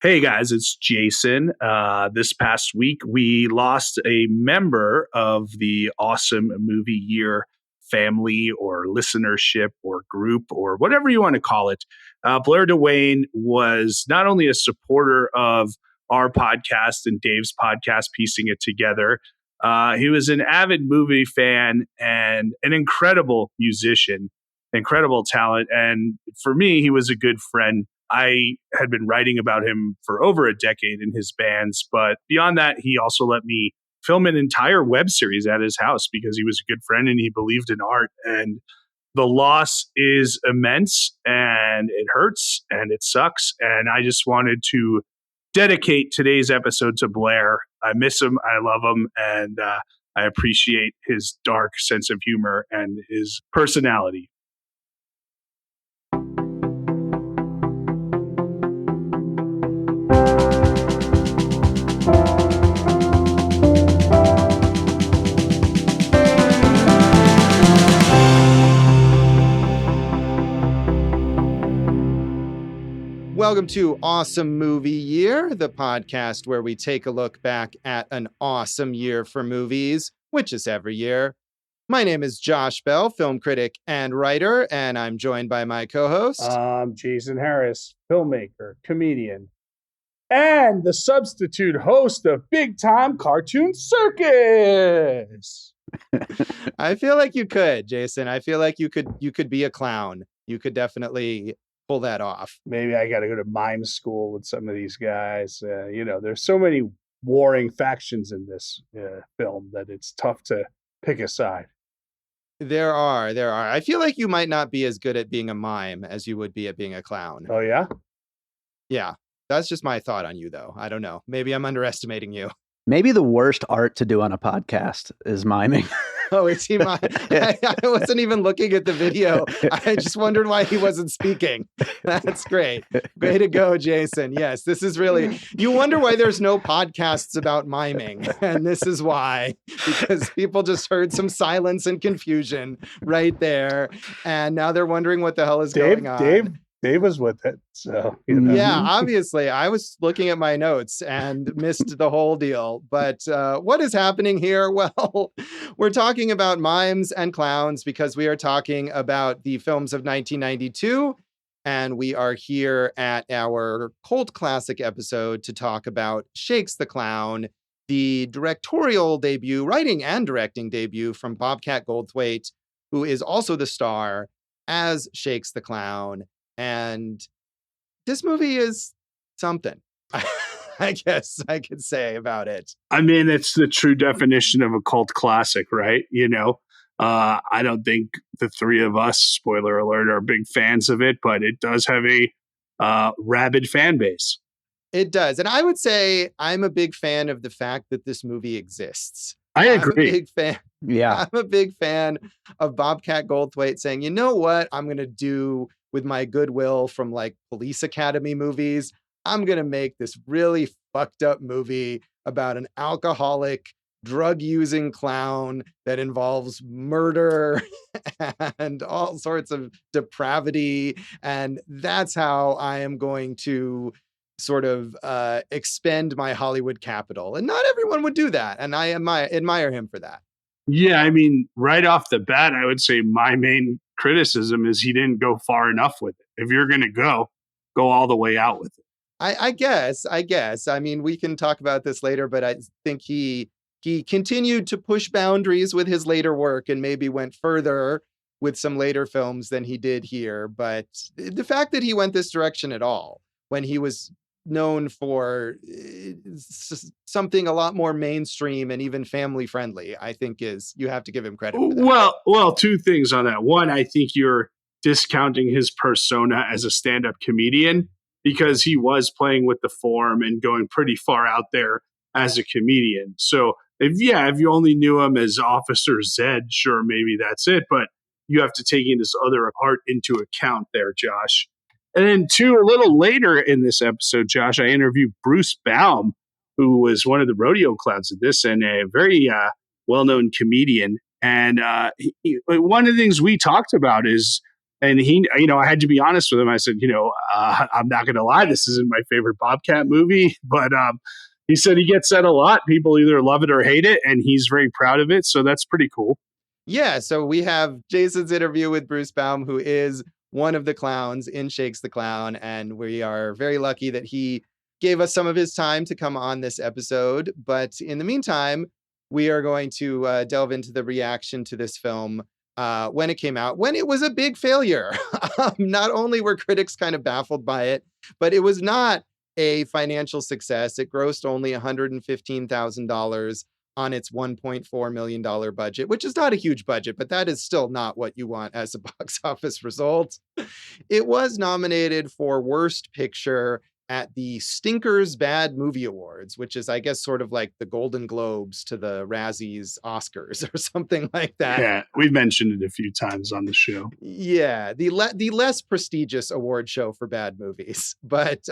Hey guys, it's Jason. This past week, we lost a member of the awesome movie year family or listenership or group or whatever you want to call it. Blair DeWayne was not only a supporter of our podcast and Dave's podcast, piecing it together, he was an avid movie fan and an incredible musician, incredible talent. And for me, he was a good friend. I had been writing about him for over a decade in his bands, but beyond that, he also let me film an entire web series at his house because he was a good friend and he believed in art. And the loss is immense and it hurts and it sucks. And I just wanted to dedicate today's episode to Blair. I miss him. I love him. And I appreciate his dark sense of humor and his personality. Welcome to Awesome Movie Year, the podcast where we take a look back at an awesome year for movies, which is every year. My name is Josh Bell, film critic and writer, and I'm joined by my co-host. I'm Jason Harris, filmmaker, comedian, and the substitute host of Big Time Cartoon Circus. I feel like you could, Jason. I feel like you could be a clown. You could definitely pull that off. Maybe I got to go to mime school with some of these guys. There's so many warring factions in this film that it's tough to pick a side. There are. I feel like you might not be as good at being a mime as you would be at being a clown. Oh, yeah? Yeah. That's just my thought on you, though. I don't know. Maybe I'm underestimating you. Maybe the worst art to do on a podcast is miming. Oh, is he mime? I wasn't even looking at the video. I just wondered why he wasn't speaking. That's great. Way to go, Jason. Yes, this is really... You wonder why there's no podcasts about miming. And this is why. Because people just heard some silence and confusion right there. And now they're wondering what the hell is going on. Dave was with it. So, Yeah, obviously. I was looking at my notes and missed the whole deal. But what is happening here? Well, we're talking about mimes and clowns because we are talking about the films of 1992. And we are here at our cult classic episode to talk about Shakes the Clown, the directorial debut, writing and directing debut from Bobcat Goldthwait, who is also the star as Shakes the Clown. And this movie is something, I guess I could say about it. I mean, it's the true definition of a cult classic, right? I don't think the three of us, spoiler alert, are big fans of it, but it does have a rabid fan base. It does. And I would say I'm a big fan of the fact that this movie exists. I agree. I'm a big fan. Yeah. I'm a big fan of Bobcat Goldthwait saying, you know what I'm going to do with my goodwill from like Police Academy movies? I'm going to make this really fucked up movie about an alcoholic, drug-using clown that involves murder and all sorts of depravity. And that's how I am going to sort of expend my Hollywood capital. And not everyone would do that. And I admire him for that. Yeah, I mean, right off the bat, I would say my main criticism is he didn't go far enough with it. If you're going to go all the way out with it. I guess. I mean, we can talk about this later, but I think he continued to push boundaries with his later work and maybe went further with some later films than he did here. But the fact that he went this direction at all, when he was known for something a lot more mainstream and even family friendly, I think you have to give him credit for that. Well, two things on that. One, I think you're discounting his persona as a stand-up comedian because he was playing with the form and going pretty far out there as a comedian. So if you only knew him as Officer Zed, sure, maybe that's it. But you have to take in his other art into account there, Josh. And then two, a little later in this episode, Josh, I interviewed Bruce Baum, who was one of the rodeo clowns of this and a very well-known comedian. And one of the things we talked about is And he, I had to be honest with him. I said, I'm not going to lie, this isn't my favorite Bobcat movie, but he said he gets that a lot. People either love it or hate it, and he's very proud of it. So that's pretty cool. Yeah, so we have Jason's interview with Bruce Baum, who is one of the clowns in Shakes the Clown, and we are very lucky that he gave us some of his time to come on this episode. But in the meantime, we are going to delve into the reaction to this film when it came out, when it was a big failure. Not only were critics kind of baffled by it, but it was not a financial success. It grossed only $115,000 on its $1.4 million budget, which is not a huge budget, but that is still not what you want as a box office result. It was nominated for Worst Picture at the Stinkers Bad Movie Awards, which is, I guess, sort of like the Golden Globes to the Razzies Oscars or something like that. Yeah, we've mentioned it a few times on the show. Yeah, the less prestigious award show for bad movies, but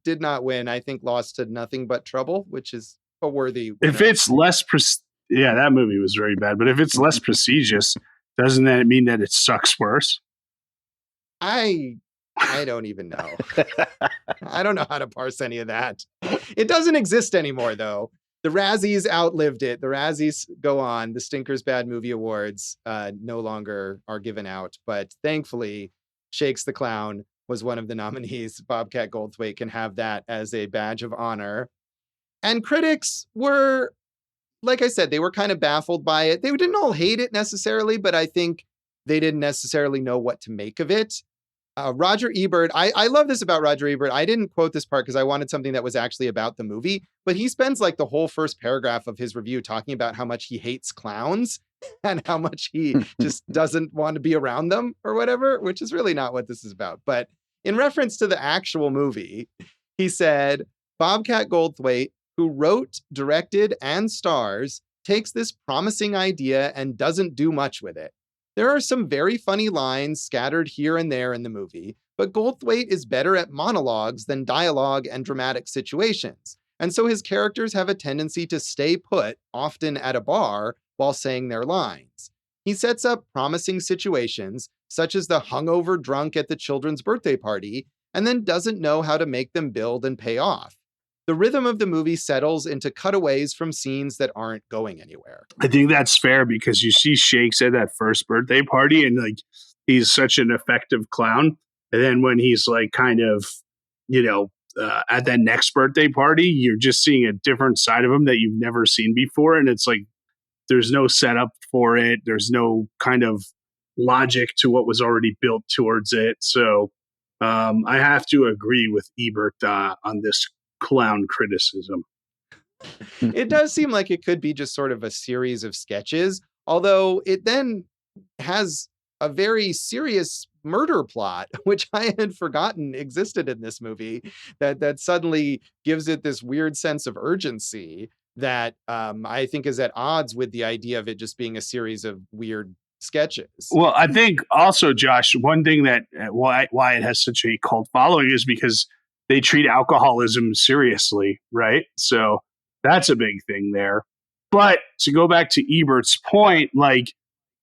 did not win. I think lost to Nothing But Trouble, which is a worthy winner. If it's less, that movie was very bad. But if it's less prestigious, doesn't that mean that it sucks worse? I don't even know. I don't know how to parse any of that. It doesn't exist anymore, though. The Razzies outlived it. The Razzies go on. The Stinkers Bad Movie Awards no longer are given out. But thankfully, Shakes the Clown was one of the nominees. Bobcat Goldthwait can have that as a badge of honor. And critics were, like I said, they were kind of baffled by it. They didn't all hate it necessarily, but I think they didn't necessarily know what to make of it. Roger Ebert, I love this about Roger Ebert. I didn't quote this part because I wanted something that was actually about the movie, but he spends like the whole first paragraph of his review talking about how much he hates clowns and how much he just doesn't want to be around them or whatever, which is really not what this is about. But in reference to the actual movie, he said, Bobcat Goldthwait, who wrote, directed, and stars, takes this promising idea and doesn't do much with it. There are some very funny lines scattered here and there in the movie, but Goldthwait is better at monologues than dialogue and dramatic situations. And so his characters have a tendency to stay put, often at a bar, while saying their lines. He sets up promising situations, such as the hungover drunk at the children's birthday party, and then doesn't know how to make them build and pay off. The rhythm of the movie settles into cutaways from scenes that aren't going anywhere. I think that's fair because you see Shakes at that first birthday party and like he's such an effective clown. And then when he's like kind of, at that next birthday party, you're just seeing a different side of him that you've never seen before. And it's like there's no setup for it. There's no kind of logic to what was already built towards it. So I have to agree with Ebert on this clown criticism. It does seem like it could be just sort of a series of sketches, although it then has a very serious murder plot, which I had forgotten existed in this movie, that suddenly gives it this weird sense of urgency that I think is at odds with the idea of it just being a series of weird sketches. Well, I think also, Josh, one thing that why it has such a cult following is because they treat alcoholism seriously, right? So that's a big thing there. But to go back to Ebert's point, like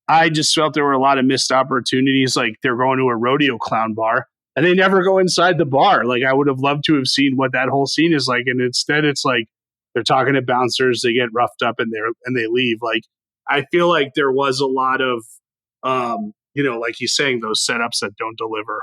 I just felt there were a lot of missed opportunities. Like they're going to a rodeo clown bar and they never go inside the bar. Like I would have loved to have seen what that whole scene is like. And instead it's like they're talking to bouncers, they get roughed up and they leave. Like I feel like there was a lot of, like he's saying, those setups that don't deliver.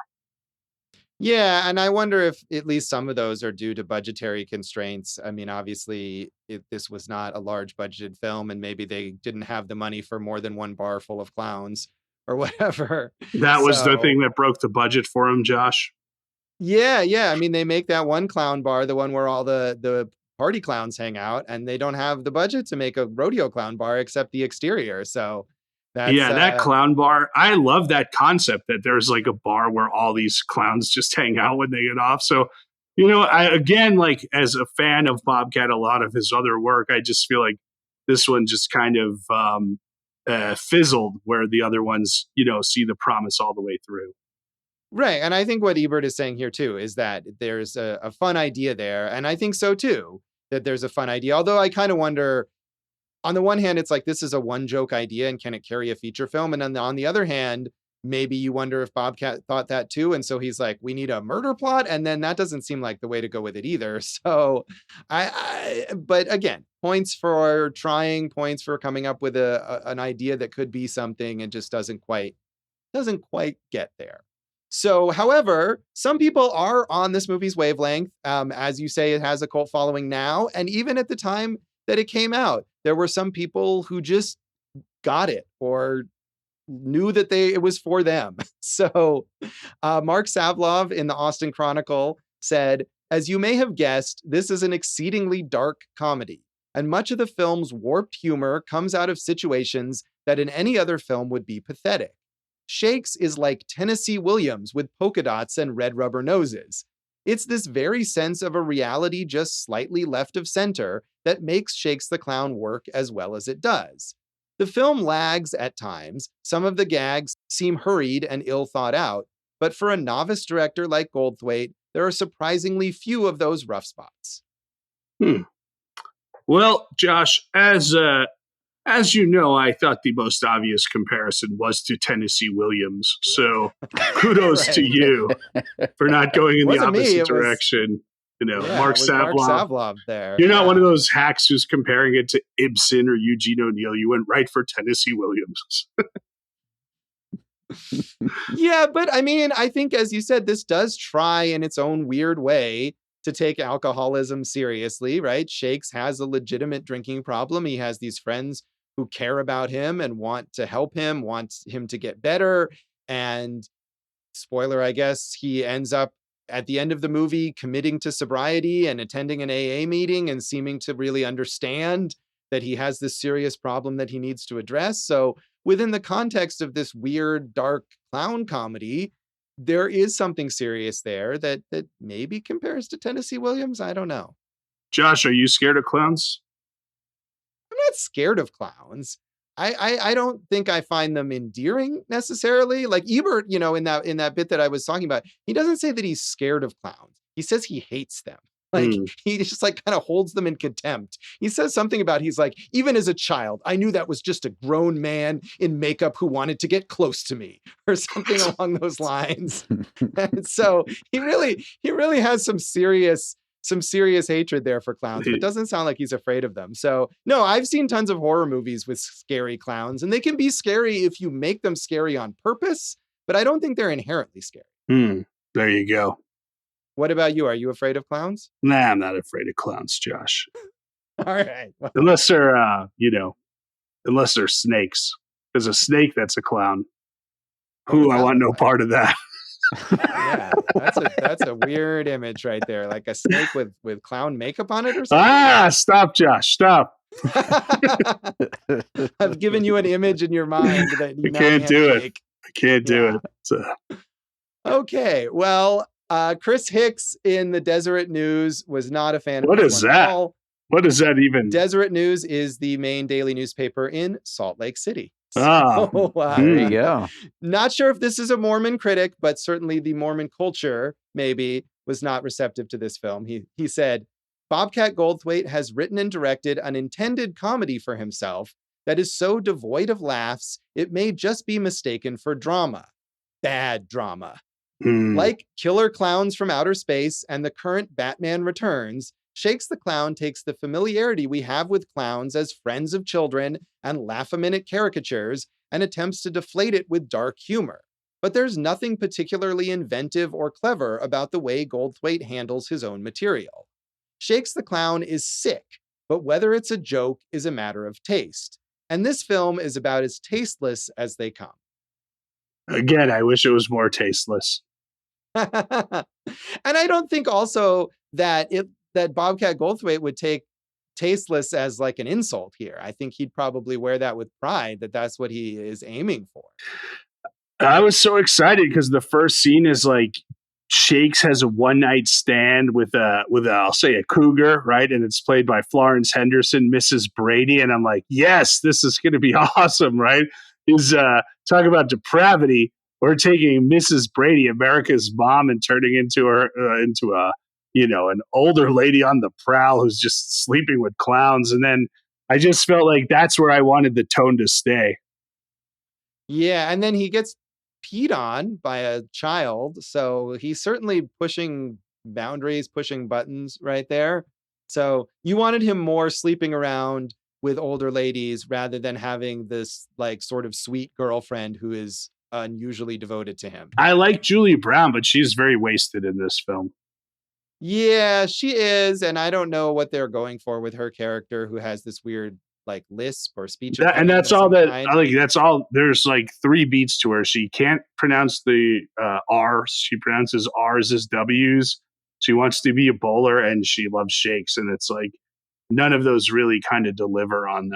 Yeah, and I wonder if at least some of those are due to budgetary constraints. I mean, obviously, this was not a large budgeted film, and maybe they didn't have the money for more than one bar full of clowns or whatever. That was the thing that broke the budget for him, Josh. Yeah. I mean, they make that one clown bar, the one where all the party clowns hang out, and they don't have the budget to make a rodeo clown bar except the exterior. So that clown bar. I love that concept that there's like a bar where all these clowns just hang out when they get off. So, like as a fan of Bobcat, a lot of his other work, I just feel like this one just kind of fizzled where the other ones, see the promise all the way through. Right. And I think what Ebert is saying here, too, is that there's a fun idea there. And I think so, too, that there's a fun idea. Although I kind of wonder, on the one hand, it's like this is a one joke idea and can it carry a feature film? And on the other hand, maybe you wonder if Bobcat thought that too. And so he's like, we need a murder plot. And then that doesn't seem like the way to go with it either. So but again, points for trying, points for coming up with an idea that could be something and just doesn't quite get there. So, however, some people are on this movie's wavelength. As you say, it has a cult following now. And even at the time that it came out, there were some people who just got it or knew that it was for them. So Mark Savlov in the Austin Chronicle said, as you may have guessed, this is an exceedingly dark comedy. And much of the film's warped humor comes out of situations that in any other film would be pathetic. Shakes is like Tennessee Williams with polka dots and red rubber noses. It's this very sense of a reality just slightly left of center that makes Shakes the Clown work as well as it does. The film lags at times. Some of the gags seem hurried and ill thought out, but for a novice director like Goldthwait, there are surprisingly few of those rough spots. Well, Josh, as you know, I thought the most obvious comparison was to Tennessee Williams. So kudos to you for not going in the opposite direction. Mark Savlov there. You're not one of those hacks who's comparing it to Ibsen or Eugene O'Neill. You went right for Tennessee Williams. Yeah, but I mean, I think, as you said, this does try in its own weird way to take alcoholism seriously, right? Shakes has a legitimate drinking problem. He has these friends who care about him and want to help him, want him to get better. And spoiler, I guess, he ends up at the end of the movie committing to sobriety and attending an AA meeting and seeming to really understand that he has this serious problem that he needs to address. So within the context of this weird, dark clown comedy, there is something serious there that maybe compares to Tennessee Williams. I don't know. Josh, are you scared of clowns? I'm not scared of clowns. I don't think I find them endearing necessarily. Like Ebert, in that bit that I was talking about, he doesn't say that he's scared of clowns. He says he hates them. Like he just like kind of holds them in contempt. He says something about, he's like, even as a child, I knew that was just a grown man in makeup who wanted to get close to me, or something along those lines. And so he really has some serious hatred there for clowns, but it doesn't sound like he's afraid of them. So no, I've seen tons of horror movies with scary clowns, and they can be scary if you make them scary on purpose, but I don't think they're inherently scary. There you go. What about you? Are you afraid of clowns? Nah, I'm not afraid of clowns, Josh. All right. Well, unless they're snakes. There's a snake that's a clown. I want no part of that. Yeah, that's a weird image right there, like a snake with clown makeup on it or something. Stop, Josh, stop. I've given you an image in your mind that you can't do it. I can't do it. Okay, well, Chris Hicks in the Deseret News was not a fan of what is that? What does that even? Deseret News is the main daily newspaper in Salt Lake City. There you go. Not sure if this is a Mormon critic, but certainly the Mormon culture maybe was not receptive to this film. He said, Bobcat Goldthwait has written and directed an intended comedy for himself that is so devoid of laughs, it may just be mistaken for drama. Bad drama. Like Killer Clowns from Outer Space and the current Batman Returns, Shakes the Clown takes the familiarity we have with clowns as friends of children and laugh-a-minute caricatures and attempts to deflate it with dark humor. But there's nothing particularly inventive or clever about the way Goldthwait handles his own material. Shakes the Clown is sick, but whether it's a joke is a matter of taste. And this film is about as tasteless as they come. Again, I wish it was more tasteless. And I don't think also that Bobcat Goldthwait would take tasteless as like an insult here. I think he'd probably wear that with pride, that that's what he is aiming for. I was so excited because the first scene is like Shakes has a one-night stand with I'll say a cougar, right? And it's played by Florence Henderson, Mrs. Brady. And I'm like, yes, this is going to be awesome, right? Is talk about depravity. We're taking Mrs. Brady, America's mom, and turning into her into an older lady on the prowl who's just sleeping with clowns. And then I just felt like that's where I wanted the tone to stay. Yeah, and then he gets peed on by a child. So he's certainly pushing boundaries, pushing buttons right there. So you wanted him more sleeping around with older ladies rather than having this like sort of sweet girlfriend who is unusually devoted to him. I like Julie Brown, but she's very wasted in this film. Yeah, she is. And I don't know what they're going for with her character who has this weird like lisp or speech And that's of all some that kind. I like. That's all. There's like 3 beats to her. She can't pronounce the R's. She pronounces R's as W's. She wants to be a bowler and she loves shakes. And it's like none of those really kind of deliver on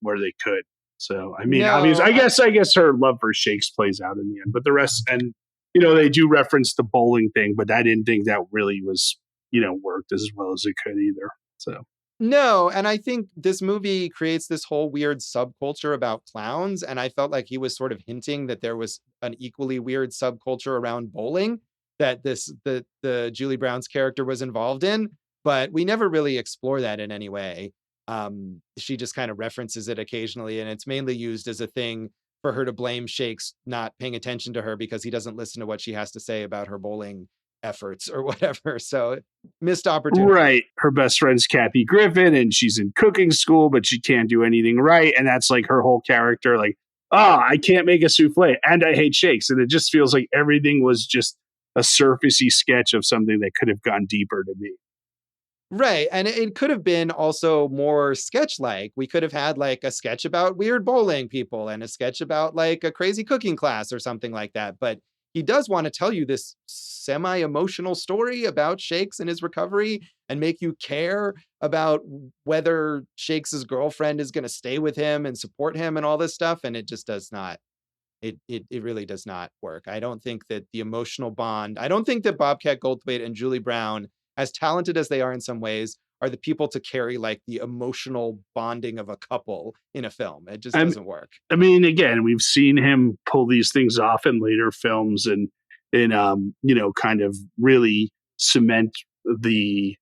where they could. So I mean, obviously, I guess her love for shakes plays out in the end. But the rest, and you know, they do reference the bowling thing, but I didn't think that really was, you know, worked as well as it could either. So. No, and I think this movie creates this whole weird subculture about clowns, and I felt like he was sort of hinting that there was an equally weird subculture around bowling that the Julie Brown's character was involved in, but we never really explore that in any way. She just kind of references it occasionally, and it's mainly used as a thing for her to blame Shakes not paying attention to her because he doesn't listen to what she has to say about her bowling efforts or whatever. So missed opportunity. Right. Her best friend's Kathy Griffin and she's in cooking school, but she can't do anything right. And that's like her whole character. Like, I can't make a souffle and I hate shakes. And it just feels like everything was just a surfacey sketch of something that could have gone deeper to me. Right. And it could have been also more sketch-like. We could have had like a sketch about weird bowling people and a sketch about like a crazy cooking class or something like that. But he does want to tell you this semi-emotional story about Shakes and his recovery and make you care about whether Shakes' girlfriend is going to stay with him and support him and all this stuff. And it just does not. It really does not work. I don't think that the emotional bond, I don't think that Bobcat Goldthwait and Julie Brown, as talented as they are in some ways, are the people to carry like the emotional bonding of a couple in a film. It just doesn't work. I mean, again, we've seen him pull these things off in later films and you know, kind of really cement the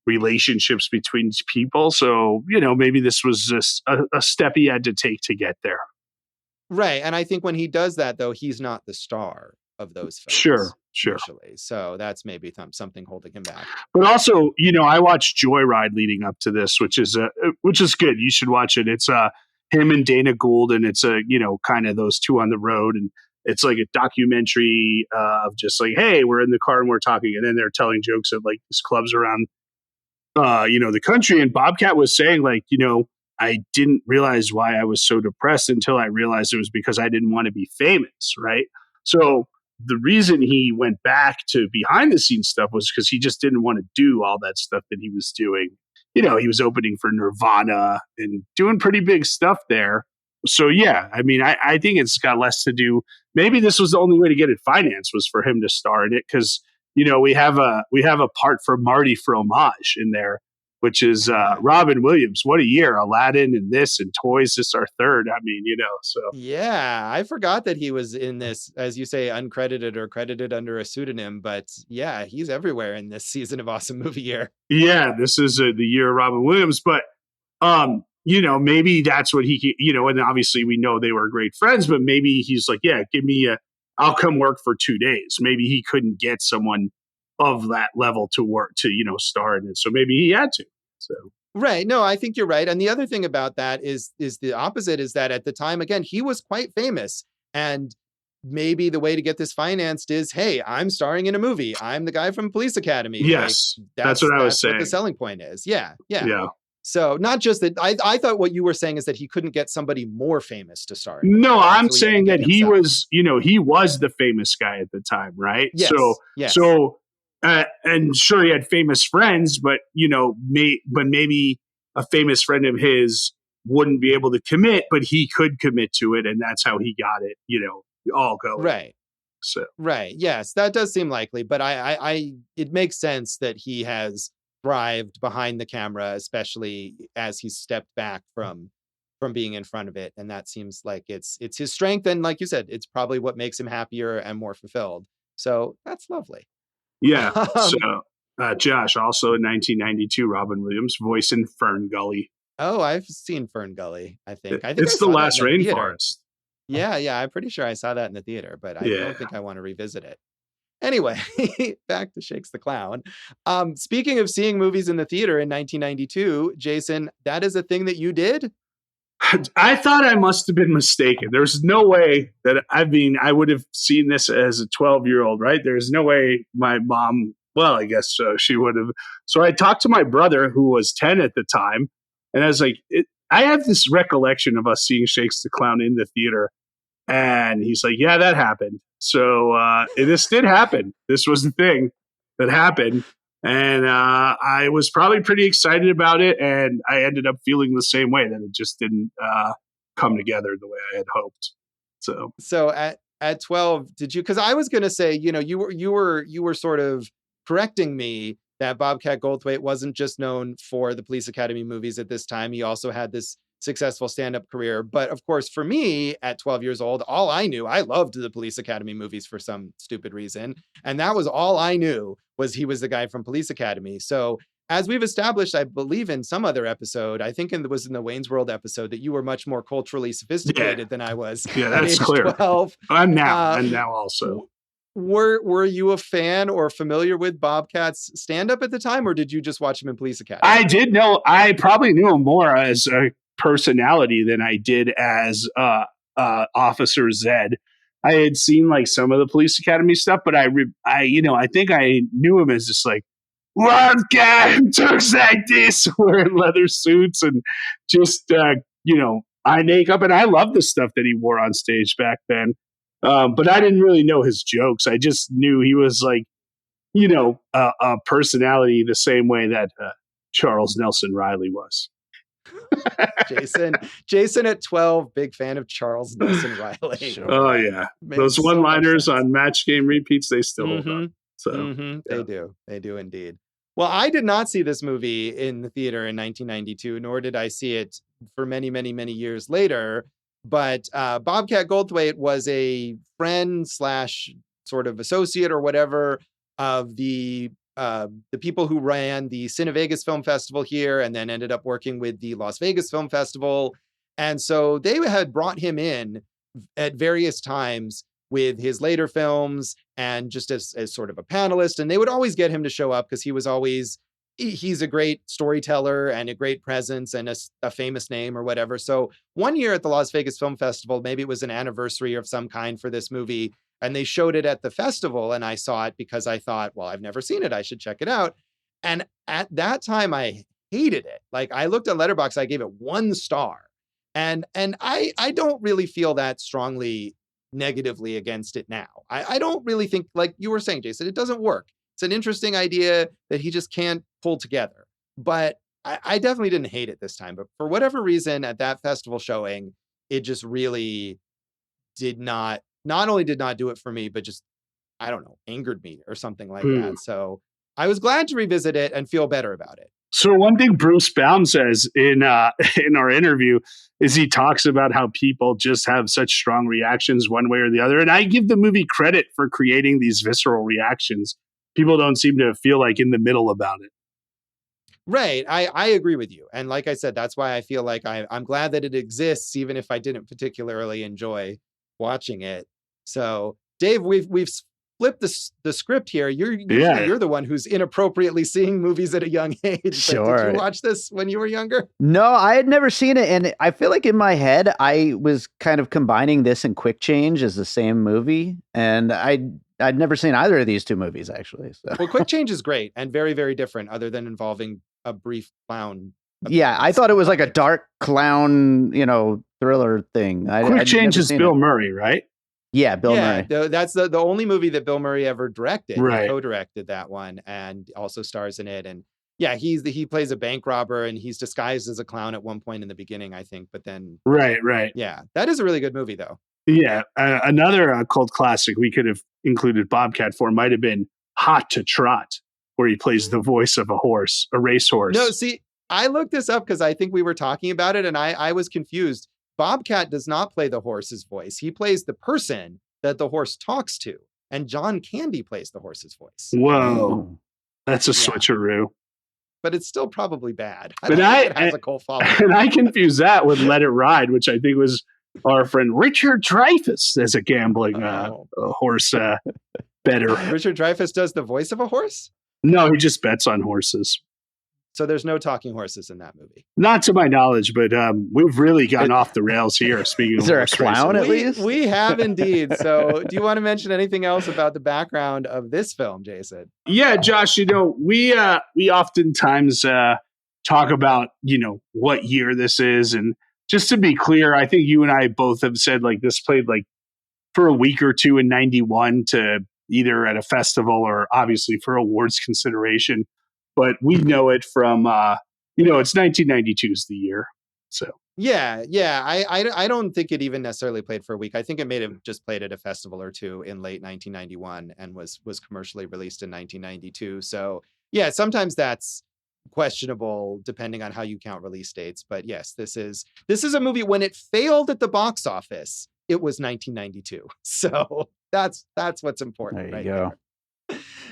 relationships between people. So, you know, maybe this was just a step he had to take to get there. Right. And I think when he does that, though, he's not the star of those films. Sure. Usually. So that's maybe something holding him back. But also, you know, I watched Joyride leading up to this, which is good. You should watch it. It's him and Dana Gould, and it's you know, kind of those two on the road, and it's like a documentary of just like, hey, we're in the car and we're talking, and then they're telling jokes at like these clubs around you know, the country. And Bobcat was saying like, you know, I didn't realize why I was so depressed until I realized it was because I didn't want to be famous, right? So the reason he went back to behind the scenes stuff was because he just didn't want to do all that stuff that he was doing. You know, he was opening for Nirvana and doing pretty big stuff there. So yeah, I mean, I think it's got less to do. Maybe this was the only way to get it financed was for him to star in it, because you know we have a part for Marty Fromage in there, which is Robin Williams. What a year! Aladdin and this and Toys. This is our third. I mean, you know, so yeah, I forgot that he was in this, as you say, uncredited or credited under a pseudonym. But yeah, he's everywhere in this season of Awesome Movie Year. Yeah, this is the year of Robin Williams, but you know, maybe that's what he, you know, and obviously we know they were great friends, but maybe he's like, yeah, I'll come work for 2 days. Maybe he couldn't get someone of that level to work to, you know, star in it. So maybe he had to. So. Right. No, I think you're right. And the other thing about that is the opposite, is that at the time, again, he was quite famous. And maybe the way to get this financed is, hey, I'm starring in a movie. I'm the guy from Police Academy. Yes. Like, that's what I was saying. What the selling point is. Yeah. Yeah. So not just that, I thought what you were saying is that he couldn't get somebody more famous to star in. No, I'm saying that he was, you know, he was the famous guy at the time, right? Yes. So, and sure, he had famous friends, but you know, maybe a famous friend of his wouldn't be able to commit, but he could commit to it, and that's how he got it, you know, all going. Right. So. Right. Yes, that does seem likely, but it makes sense that he has thrived behind the camera, especially as he's stepped back from being in front of it, and that seems like it's his strength, and like you said, it's probably what makes him happier and more fulfilled. So that's lovely. Yeah. So Josh, also in 1992, Robin Williams voicing Fern Gully. Oh, I've seen Fern Gully. I think it's the last rainforest. Yeah, I'm pretty sure I saw that in the theater, but I Yeah. don't think I want to revisit it. Anyway, back to Shakes the Clown. Speaking of seeing movies in the theater in 1992, Jason, that is a thing that you did? I thought I must have been mistaken. There's no way that, I would have seen this as a 12-year-old, right? There's no way my mom, well, I guess she would have. So I talked to my brother, who was 10 at the time, and I was like, I have this recollection of us seeing Shakes the Clown in the theater. And he's like, yeah, that happened. So this did happen. This was the thing that happened. And I was probably pretty excited about it. And I ended up feeling the same way, that it just didn't come together the way I had hoped. So at 12, did you, because I was going to say, you were sort of correcting me that Bobcat Goldthwait wasn't just known for the Police Academy movies at this time. He also had this successful stand-up career. But of course, for me at 12 years old, all I knew, I loved the Police Academy movies for some stupid reason. And that was all I knew, was he was the guy from Police Academy. So as we've established, I believe in some other episode, I think it was in the Wayne's World episode, that you were much more culturally sophisticated than I was. Yeah, that's clear. 12. I'm now also. Were you a fan or familiar with Bobcat's stand-up at the time, or did you just watch him in Police Academy? I did know. I probably knew him more as a personality than I did as Officer Zed. I had seen like some of the Police Academy stuff, but I think I knew him as just like one guy who talks like this, wearing leather suits and just eye makeup. And I loved the stuff that he wore on stage back then. But I didn't really know his jokes. I just knew he was like, a personality the same way that Charles Nelson Riley was. Jason at 12, big fan of Charles Nelson Riley. Sure. Oh yeah, those one-liners on Match Game repeats, they still hold up. So they do indeed. Well, I did not see this movie in the theater in 1992, nor did I see it for many, many, many years later. But Bobcat Goldthwait was a friend / sort of associate or whatever of the people who ran the Cine Vegas Film Festival here, and then ended up working with the Las Vegas Film Festival. And so they had brought him in at various times with his later films, and just as sort of a panelist. And they would always get him to show up because he's a great storyteller and a great presence and a famous name or whatever. So one year at the Las Vegas Film Festival, maybe it was an anniversary of some kind for this movie, and they showed it at the festival, and I saw it because I thought, well, I've never seen it, I should check it out. And at that time, I hated it. Like, I looked at Letterboxd, I gave it 1 star. And I don't really feel that strongly negatively against it now. I don't really think, like you were saying, Jason, it doesn't work. It's an interesting idea that he just can't pull together. But I definitely didn't hate it this time. But for whatever reason, at that festival showing, it just really not only did not do it for me, but just, I don't know, angered me or something like that. So I was glad to revisit it and feel better about it. So one thing Bruce Baum says in our interview is he talks about how people just have such strong reactions one way or the other. And I give the movie credit for creating these visceral reactions. People don't seem to feel like in the middle about it. Right. I agree with you. And like I said, that's why I feel like I'm glad that it exists, even if I didn't particularly enjoy watching it. So, Dave, we've flipped the script here. You're the one who's inappropriately seeing movies at a young age. Sure. Did you watch this when you were younger? No, I had never seen it. And I feel like in my head, I was kind of combining this and Quick Change as the same movie. And I'd never seen either of these two movies, actually. So. Well, Quick Change is great and very, very different, other than involving a brief clown. Yeah, I thought it was like a dark clown, thriller thing. Quick Change is Bill Murray, right? Yeah, Bill Murray. That's the only movie that Bill Murray ever directed. Right. He co-directed that one and also stars in it. And yeah, he plays a bank robber, and he's disguised as a clown at one point in the beginning, I think. But then, right. Yeah, that is a really good movie, though. Yeah, another cult classic we could have included Bobcat for might have been Hot to Trot, where he plays the voice of a racehorse. No, see, I looked this up because I think we were talking about it, and I was confused. Bobcat does not play the horse's voice. He plays the person that the horse talks to. And John Candy plays the horse's voice. Whoa. That's a switcheroo. But it's still probably bad. It has a cult following. And I confused that with Let It Ride, which I think was our friend Richard Dreyfuss as a gambling horse better. Richard Dreyfuss does the voice of a horse? No, he just bets on horses. So there's no talking horses in that movie. Not to my knowledge, but we've really gotten off the rails here. Speaking Is of there a horse clown racing. at least? We have indeed. So do you want to mention anything else about the background of this film, Jason? Yeah, Josh, we oftentimes talk about, what year this is. And just to be clear, I think you and I both have said like this played like for a week or two in 91 to either at a festival or obviously for awards consideration. But we know it from, it's 1992 is the year. So. Yeah. I don't think it even necessarily played for a week. I think it may have just played at a festival or two in late 1991 and was commercially released in 1992. So yeah, sometimes that's questionable depending on how you count release dates. But yes, this is a movie when it failed at the box office, it was 1992. So that's what's important. There you go. There.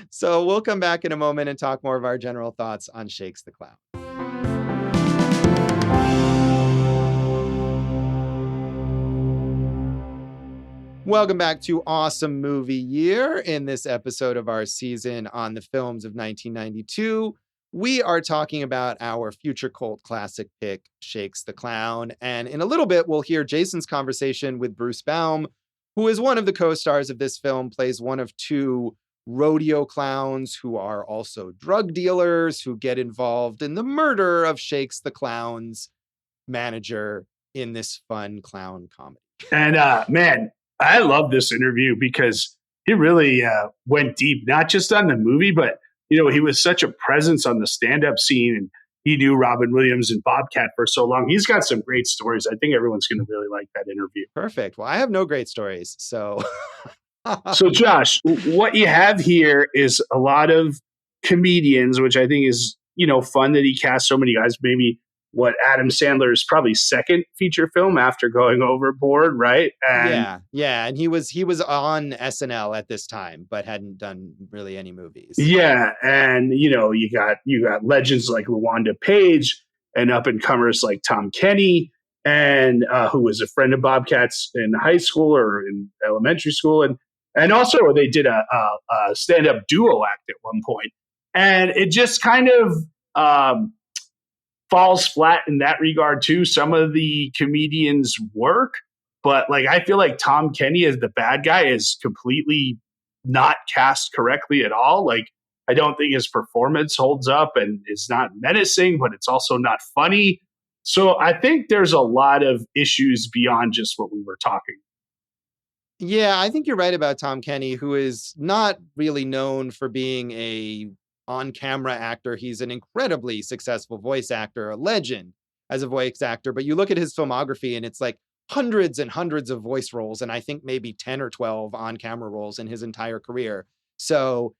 So we'll come back in a moment and talk more of our general thoughts on Shakes the Clown. Welcome back to Awesome Movie Year. In this episode of our season on the films of 1992, we are talking about our future cult classic pick, Shakes the Clown. And in a little bit, we'll hear Jason's conversation with Bruce Baum, who is one of the co-stars of this film, plays one of two rodeo clowns who are also drug dealers who get involved in the murder of Shakes the Clown's manager in this fun clown comedy. And man, I love this interview because he really went deep, not just on the movie, but he was such a presence on the stand-up scene, and he knew Robin Williams and Bobcat for so long. He's got some great stories. I think everyone's going to really like that interview. Perfect. Well, I have no great stories, so So, Josh, what you have here is a lot of comedians, which I think is, fun that he cast so many guys. Maybe what Adam Sandler's probably second feature film after Going Overboard, right? And yeah. And he was on SNL at this time, but hadn't done really any movies. Yeah, and you got legends like LaWanda Page and up and comers like Tom Kenny, and who was a friend of Bobcat's in high school or in elementary school, and also they did a stand-up duo act at one point, and it just kind of falls flat in that regard too. Some of the comedians work, but like I feel like Tom Kenny as the bad guy is completely not cast correctly at all. Like I don't think his performance holds up, and it's not menacing, but it's also not funny. So I think there's a lot of issues beyond just what we were talking. Yeah, I think you're right about Tom Kenny, who is not really known for being a on-camera actor. He's an incredibly successful voice actor, a legend as a voice actor. But you look at his filmography and it's like hundreds and hundreds of voice roles, and I think maybe 10 or 12 on-camera roles in his entire career. So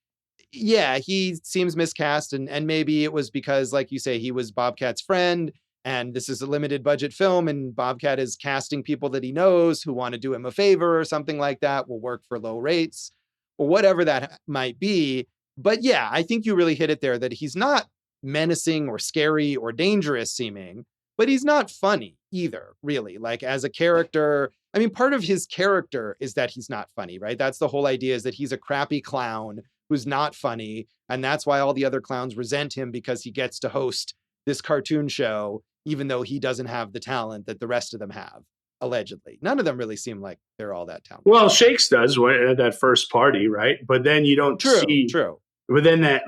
yeah, he seems miscast, and maybe it was because, like you say, he was Bobcat's friend, and this is a limited budget film, and Bobcat is casting people that he knows who want to do him a favor or something like that, will work for low rates or whatever that might be. But yeah, I think you really hit it there, that he's not menacing or scary or dangerous seeming, but he's not funny either, really. Like as a character, I mean, part of his character is that he's not funny, right? That's the whole idea, is that he's a crappy clown who's not funny. And that's why all the other clowns resent him, because he gets to host this cartoon show, even though he doesn't have the talent that the rest of them have, allegedly. None of them really seem like they're all that talented. Well, Shakes does at that first party, right? But then you don't see. True. But then that,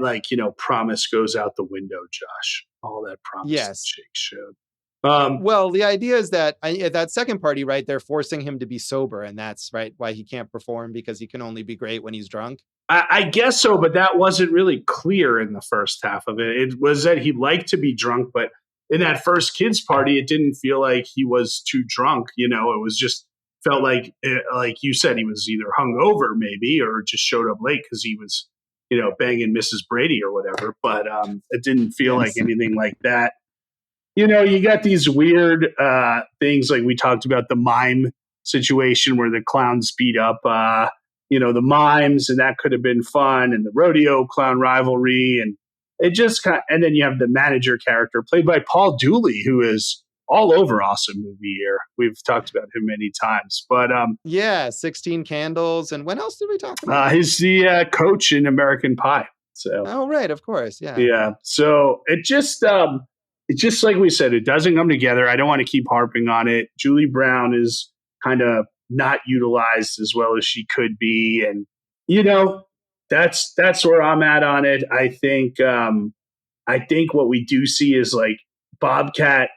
promise goes out the window, Josh. All that promise Yes. that Shakes showed. Well, the idea is that at that second party, right, they're forcing him to be sober, and that's right why he can't perform, because he can only be great when he's drunk. I guess so, but that wasn't really clear in the first half of it. It was that he liked to be drunk, but in that first kids party, it didn't feel like he was too drunk. It was just felt like you said, he was either hungover maybe, or just showed up late because he was, banging Mrs. Brady or whatever. But it didn't feel like anything like that. You got these weird things, like we talked about the mime situation where the clowns beat up, the mimes, and that could have been fun, and the rodeo clown rivalry, and it just and then you have the manager character played by Paul Dooley, who is all over awesome movie year. We've talked about him many times, but Yeah, 16 Candles. And when else did we talk about? he's the coach in American Pie. So Oh, right, of course, yeah. yeah, so it's just like we said, it doesn't come together. I don't want to keep harping on it. Julie Brown is kind of not utilized as well as she could be, and that's where I'm at on it. I think what we do see is like Bobcat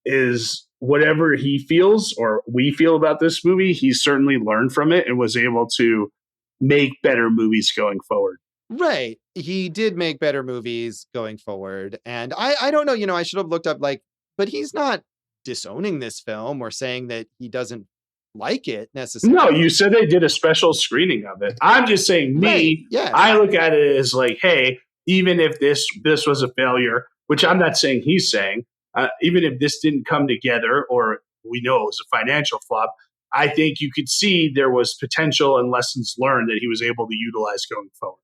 is whatever he feels or we feel about this movie. He's certainly learned from it and was able to make better movies going forward. Right. He did make better movies going forward. And I don't know, I should have looked up but he's not disowning this film or saying that he doesn't like it necessarily. No, you said they did a special screening of it. I'm just saying Right. Yes. I look at it as like, hey, even if this was a failure, which I'm not saying he's saying, even if this didn't come together or we know it was a financial flop, I think you could see there was potential and lessons learned that he was able to utilize going forward.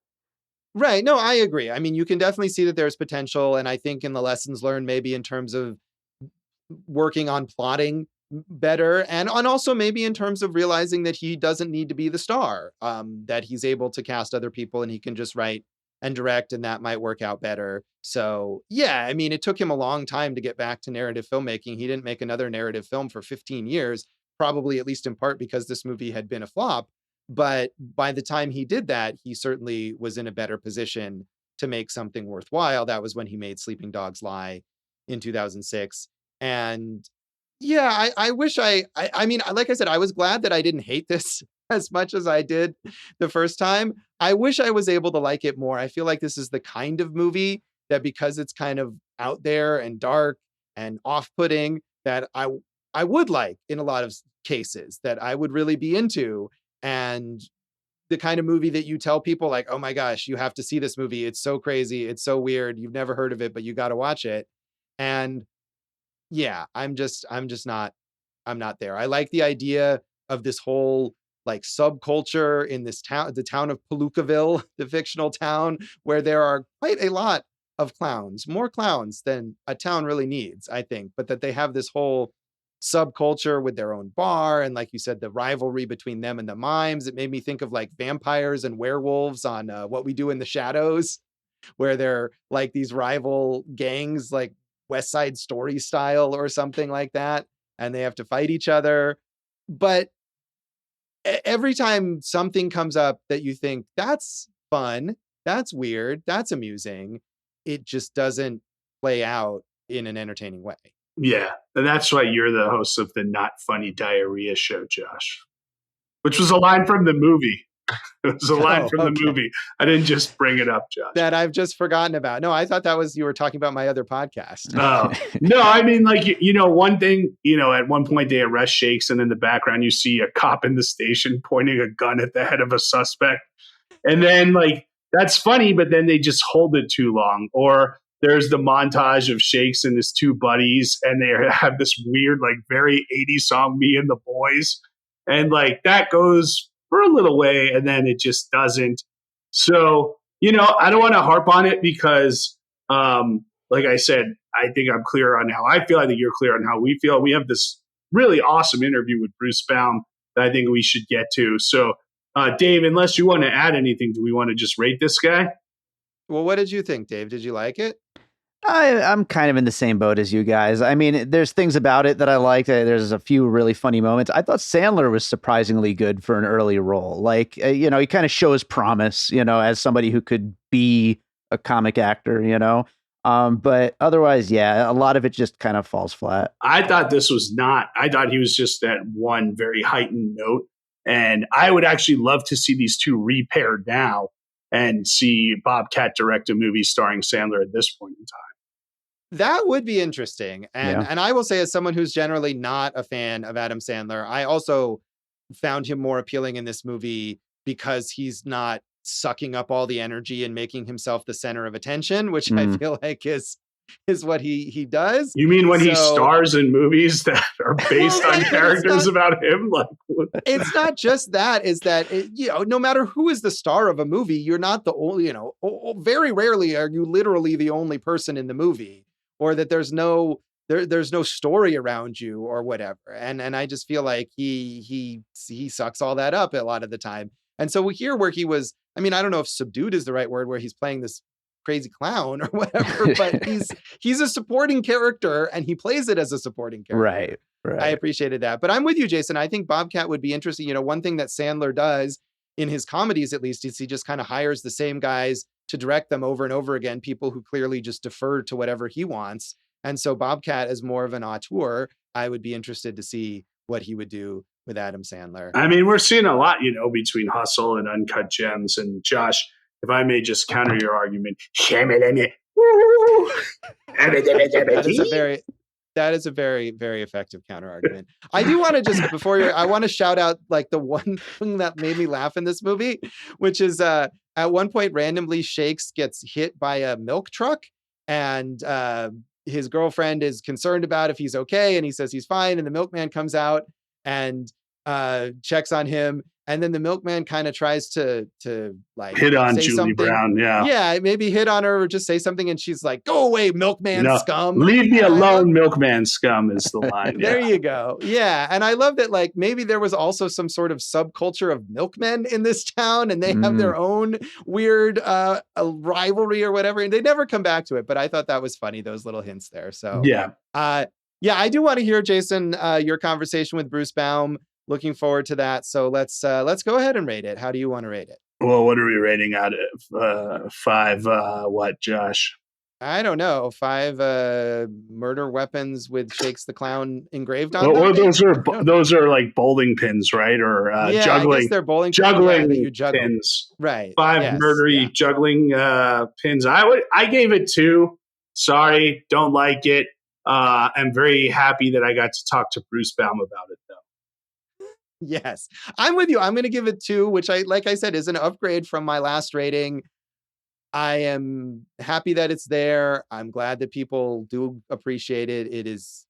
Right. No, I agree. I mean, you can definitely see that there's potential. And I think in the lessons learned, maybe in terms of working on plotting better and also maybe in terms of realizing that he doesn't need to be the star, that he's able to cast other people and he can just write and direct, and that might work out better. So, yeah, I mean, it took him a long time to get back to narrative filmmaking. He didn't make another narrative film for 15 years, probably at least in part because this movie had been a flop. But by the time he did that, he certainly was in a better position to make something worthwhile. That was when he made Sleeping Dogs Lie in 2006. And yeah, I wish I mean, like I said, I was glad that I didn't hate this as much as I did the first time. I wish I was able to like it more. I feel like this is the kind of movie that, because it's kind of out there and dark and off-putting, that I would like in a lot of cases, that I would really be into. And the kind of movie that you tell people like, oh my gosh, you have to see this movie. It's so crazy. It's so weird. You've never heard of it, but you got to watch it. And yeah, I'm not there. I like the idea of this whole like subculture in this town, the town of Palookaville, the fictional town, where there are quite a lot of clowns, more clowns than a town really needs, I think, but that they have this whole subculture with their own bar. And like you said, the rivalry between them and the mimes, it made me think of like vampires and werewolves on What We Do in the Shadows, where they're like these rival gangs, like West Side Story style or something like that. And they have to fight each other. But every time something comes up that you think that's fun, that's weird, that's amusing, it just doesn't play out in an entertaining way. Yeah. And that's why you're the host of the Not Funny Diarrhea Show, Josh, which was a line from the movie. It was a line from the movie. I didn't just bring it up, Josh. That I've just forgotten about. No, I thought that was, you were talking about my other podcast. No, I mean, like, one thing, at one point they arrest Shakes and in the background you see a cop in the station pointing a gun at the head of a suspect. And then like, that's funny, but then they just hold it too long. Or there's the montage of Shakes and his two buddies and they have this weird, like very 80s song, Me and the Boys. And like that goes for a little way and then it just doesn't. So, I don't want to harp on it because, like I said, I think I'm clear on how I feel. I think you're clear on how we feel. We have this really awesome interview with Bruce Baum that I think we should get to. So, Dave, unless you want to add anything, do we want to just rate this guy? Well, what did you think, Dave? Did you like it? I'm kind of in the same boat as you guys. I mean, there's things about it that I liked. There's a few really funny moments. I thought Sandler was surprisingly good for an early role. Like, he kind of shows promise, as somebody who could be a comic actor, But otherwise, yeah, a lot of it just kind of falls flat. I thought this was not. I thought he was just at one very heightened note. And I would actually love to see these two repaired now and see Bobcat direct a movie starring Sandler at this point in time. That would be interesting. And I will say, as someone who's generally not a fan of Adam Sandler, I also found him more appealing in this movie because he's not sucking up all the energy and making himself the center of attention, which I feel like is what he does. You mean when he stars in movies that are based on characters about him? Like, it's not just that, is that, no matter who is the star of a movie, you're not the only, very rarely are you literally the only person in the movie, or that there's no there's no story around you or whatever. And I just feel like he sucks all that up a lot of the time. And so here where he was, I mean, I don't know if subdued is the right word, where he's playing this crazy clown or whatever, but he's a supporting character and he plays it as a supporting character. Right. I appreciated that. But I'm with you, Jason. I think Bobcat would be interesting. You know, one thing that Sandler does in his comedies, at least, is he just kind of hires the same guys to direct them over and over again, people who clearly just defer to whatever he wants. And so Bobcat is more of an auteur. I would be interested to see what he would do with Adam Sandler. I mean, we're seeing a lot, between Hustle and Uncut Gems. And Josh, if I may just counter your argument, that is a very, very effective counter argument. I do want to just, I want to shout out like the one thing that made me laugh in this movie, which is at one point randomly Shakes gets hit by a milk truck, and his girlfriend is concerned about if he's okay, and he says he's fine, and the milkman comes out and checks on him. And then the milkman kind of tries to like hit on Julie Brown. Yeah, maybe hit on her or just say something. And she's like, "Go away, milkman scum. Leave me alone, milkman scum," is the line. There you go. Yeah. And I love that, like, maybe there was also some sort of subculture of milkmen in this town, and they have their own weird rivalry or whatever. And they never come back to it. But I thought that was funny, those little hints there. So yeah, I do want to hear, Jason, your conversation with Bruce Baum. Looking forward to that. So let's go ahead and rate it. How do you want to rate it? Well, what are we rating out of 5? What, Josh? I don't know. 5 murder weapons with Shakes the Clown engraved on them. Well, those are like bowling pins, right? Or juggling. I guess they're bowling pins. Right. 5 murdery juggling pins. I gave it 2. Sorry, don't like it. I'm very happy that I got to talk to Bruce Baum about it, though. Yes, I'm with you. I'm going to give it 2, which like I said, is an upgrade from my last rating. I am happy that it's there. I'm glad that people do appreciate it. It is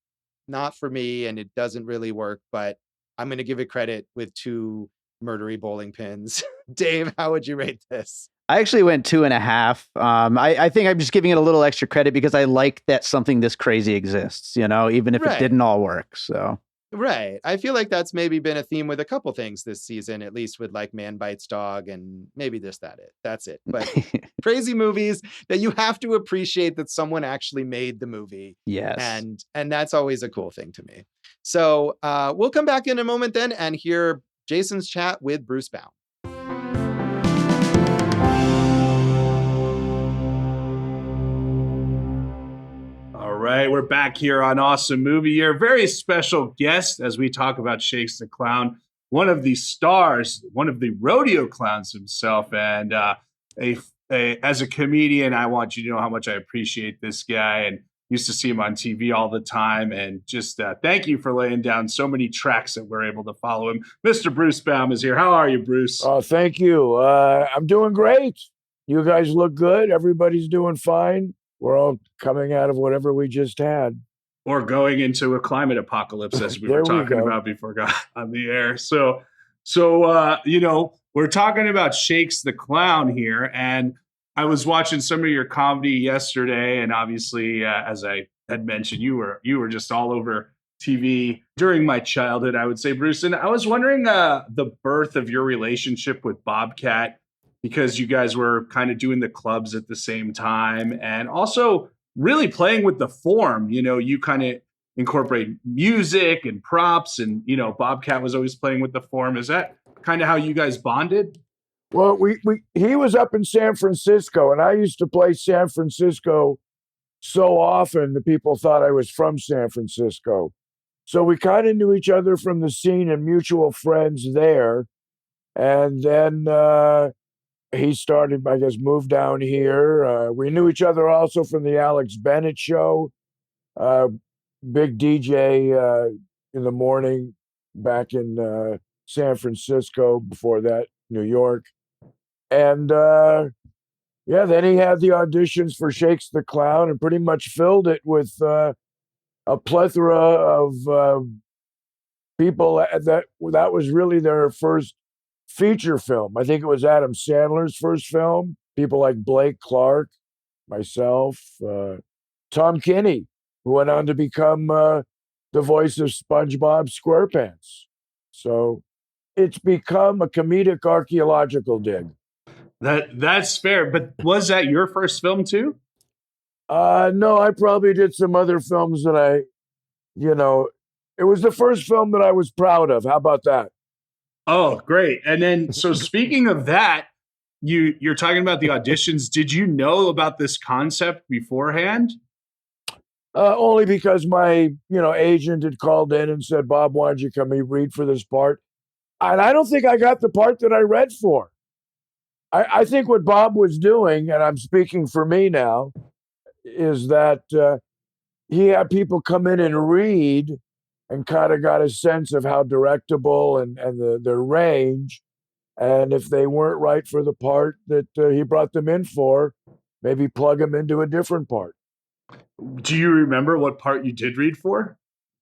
not for me and it doesn't really work, but I'm going to give it credit with 2 murdery bowling pins. Dave, how would you rate this? I actually went 2.5. I think I'm just giving it a little extra credit because I like that something this crazy exists, even if it didn't all work. So. Right. I feel like that's maybe been a theme with a couple things this season, at least with like Man Bites Dog and maybe that's it. But crazy movies that you have to appreciate that someone actually made the movie. Yes. And that's always a cool thing to me. So we'll come back in a moment then and hear Jason's chat with Bruce Baum. All right, we're back here on Awesome Movie Year. Very special guest as we talk about Shakes the Clown, one of the stars, one of the rodeo clowns himself. And as a comedian, I want you to know how much I appreciate this guy and used to see him on TV all the time. And just thank you for laying down so many tracks that we're able to follow him. Mr. Bruce Baum is here. How are you, Bruce? Oh, thank you. I'm doing great. You guys look good. Everybody's doing fine. We're all coming out of whatever we just had. Or going into a climate apocalypse, as we were talking about before we got on the air. So we're talking about Shakes the Clown here. And I was watching some of your comedy yesterday. And obviously, as I had mentioned, you were just all over TV during my childhood, I would say, Bruce. And I was wondering the birth of your relationship with Bobcat, because you guys were kind of doing the clubs at the same time and also really playing with the form. You kind of incorporate music and props and, Bobcat was always playing with the form. Is that kind of how you guys bonded? Well, he was up in San Francisco and I used to play San Francisco so often that people thought I was from San Francisco. So we kind of knew each other from the scene and mutual friends there. And then, he started, I guess, moved down here. We knew each other also from the Alex Bennett show. Big DJ in the morning back in San Francisco, before that, New York. And then he had the auditions for Shakes the Clown and pretty much filled it with a plethora of people that was really their first feature film. I think it was Adam Sandler's first film. People like Blake Clark, myself, Tom Kinney. who went on to become the voice of SpongeBob SquarePants. So it's become a comedic archaeological dig. That's fair. But was that your first film too? No, I probably did some other films that it was the first film that I was proud of. How about that? Oh, great. And then, so speaking of that, you're talking about the auditions. Did you know about this concept beforehand? Only because my, agent had called in and said, Bob, why don't you come and read for this part? And I don't think I got the part that I read for. I think what Bob was doing, and I'm speaking for me now, is that he had people come in and read and kind of got a sense of how directable and their range. And if they weren't right for the part that he brought them in for, maybe plug them into a different part. Do you remember what part you did read for?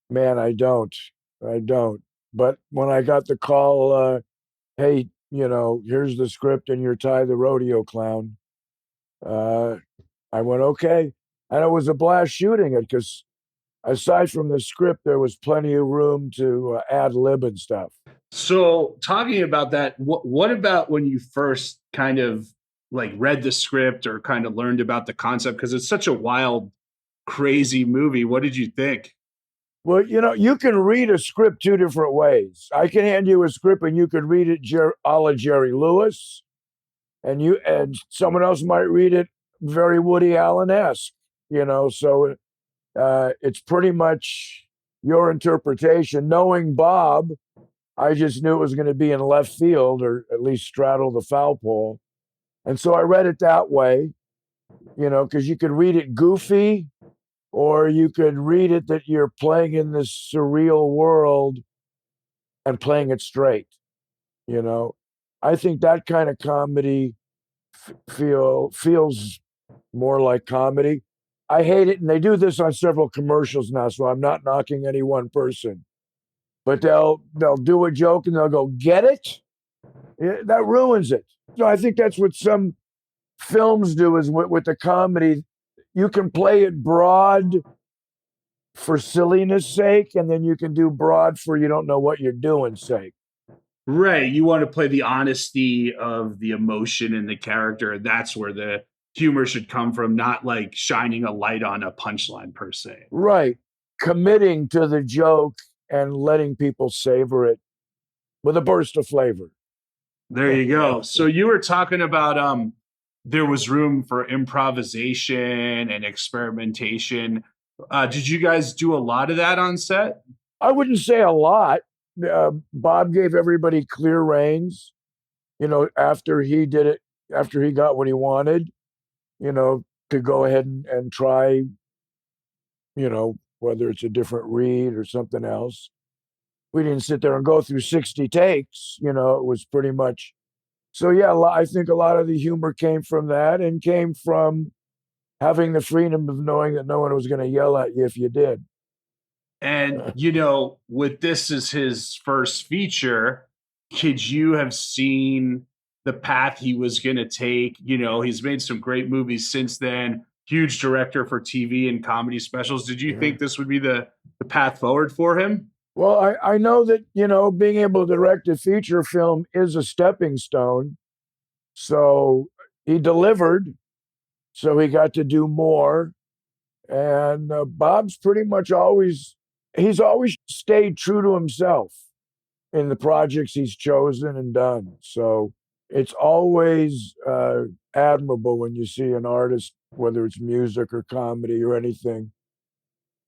Man, I don't. But when I got the call, hey, here's the script and you're Ty the rodeo clown, I went, okay. And it was a blast shooting it because aside from the script, there was plenty of room to ad lib and stuff. So talking about that, what about when you first kind of like read the script or kind of learned about the concept? Because it's such a wild, crazy movie. What did you think? Well, you can read a script two different ways. I can hand you a script and you could read it a la Jerry Lewis, and someone else might read it very Woody Allen-esque, so it's pretty much your interpretation. Knowing Bob, I just knew it was going to be in left field or at least straddle the foul pole. And so I read it that way, because you could read it goofy or you could read it that you're playing in this surreal world and playing it straight. I think that kind of comedy feels more like comedy. I hate it, and they do this on several commercials now, so I'm not knocking any one person. But they'll do a joke and they'll go, get it? Yeah, that ruins it. So I think that's what some films do is with the comedy. You can play it broad for silliness sake, and then you can do broad for you don't know what you're doing sake. Right. You want to play the honesty of the emotion and the character. That's where the humor should come from, not like shining a light on a punchline per se. Right. Committing to the joke and letting people savor it with a burst of flavor. There you go. So you were talking about there was room for improvisation and experimentation. Did you guys do a lot of that on set? I wouldn't say a lot. Bob gave everybody clear reins, after he did it, after he got what he wanted, to go ahead and try, whether it's a different read or something else. We didn't sit there and go through 60 takes, it was pretty much. So, yeah, I think a lot of the humor came from that and came from having the freedom of knowing that no one was going to yell at you if you did. And, with this as his first feature, could you have seen the path he was going to take? He's made some great movies since then, huge director for TV and comedy specials. Did you think this would be the path forward for him? Well, I know that, being able to direct a feature film is a stepping stone. So he delivered, so he got to do more. And Bob's pretty much he's always stayed true to himself in the projects he's chosen and done. So it's always admirable when you see an artist, whether it's music or comedy or anything,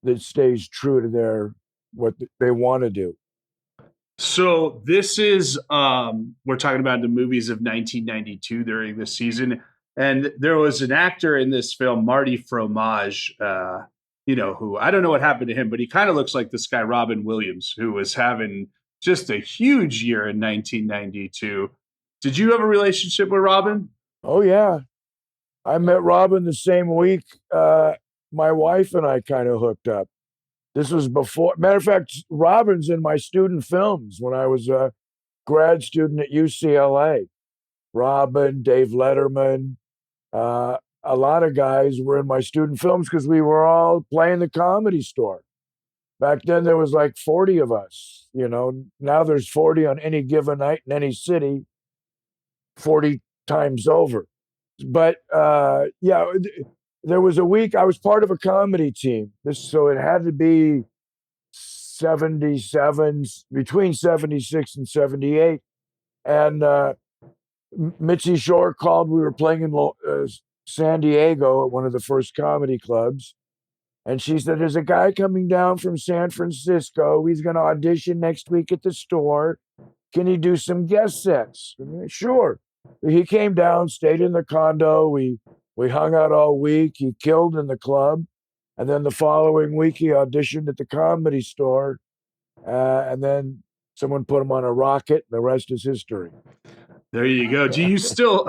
that stays true to what they want to do. So this is we're talking about the movies of 1992 during this season, and there was an actor in this film, Marty Fromage, who I don't know what happened to him, but he kind of looks like this guy Robin Williams, who was having just a huge year in 1992. Did you have a relationship with Robin? Oh yeah, I met Robin the same week my wife and I kind of hooked up. This was before. Matter of fact, Robin's in my student films when I was a grad student at UCLA. Robin, Dave Letterman. a lot of guys were in my student films because we were all playing the Comedy Store. Back then, there was like 40 of us. Now there's 40 on any given night in any city, 40 times over. But yeah, there was a week I was part of a comedy team. So it had to be 77, between 76 and 78. And Mitzi Shore called. We were playing in San Diego at one of the first comedy clubs. And she said, there's a guy coming down from San Francisco. He's going to audition next week at the store. Can he do some guest sets? Sure. He came down, stayed in the condo. We hung out all week. He killed in the club. And then the following week, he auditioned at the Comedy Store. And then someone put him on a rocket, and the rest is history. There you go. Do you still,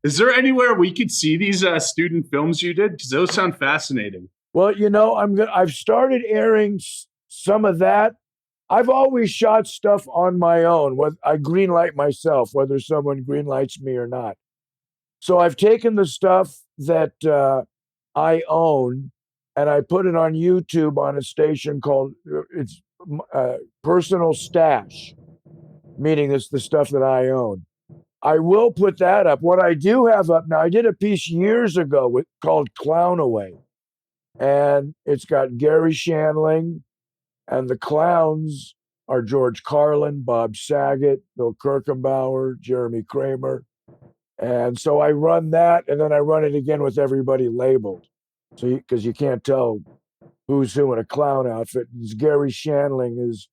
is there anywhere we could see these student films you did? Because those sound fascinating. Well, I've started airing some of that. I've always shot stuff on my own. I greenlight myself, whether someone greenlights me or not. So I've taken the stuff that I own and I put it on YouTube on a station called it's Personal Stash, meaning it's the stuff that I own. I will put that up. What I do have up now, I did a piece years ago called Clown Away. And it's got Gary Shandling, and the clowns are George Carlin, Bob Saget, Bill Kirchenbauer, Jeremy Kramer. And so I run that, and then I run it again with everybody labeled. So because you can't tell who's who in a clown outfit. Gary Shandling is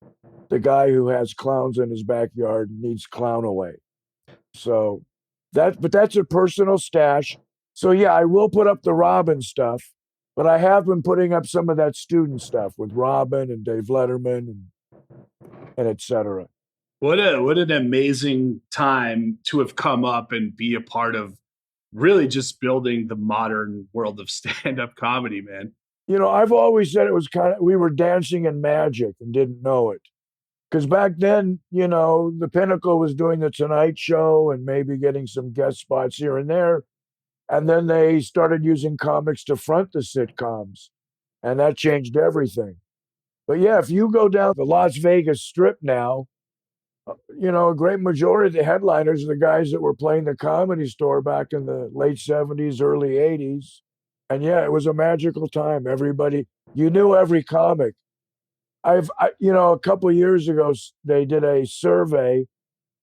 the guy who has clowns in his backyard and needs Clown Away. So but that's a Personal Stash. So yeah, I will put up the Robin stuff. But I have been putting up some of that student stuff with Robin and Dave Letterman and et cetera. What an amazing time to have come up and be a part of really just building the modern world of stand-up comedy, man. I've always said it was we were dancing in magic and didn't know it. Because back then, the pinnacle was doing the Tonight Show and maybe getting some guest spots here and there. And then they started using comics to front the sitcoms, and that changed everything. But yeah, if you go down the Las Vegas Strip now, a great majority of the headliners are the guys that were playing the Comedy Store back in the late 70s, early 80s. And yeah, it was a magical time. Everybody, you knew every comic. A couple of years ago, they did a survey,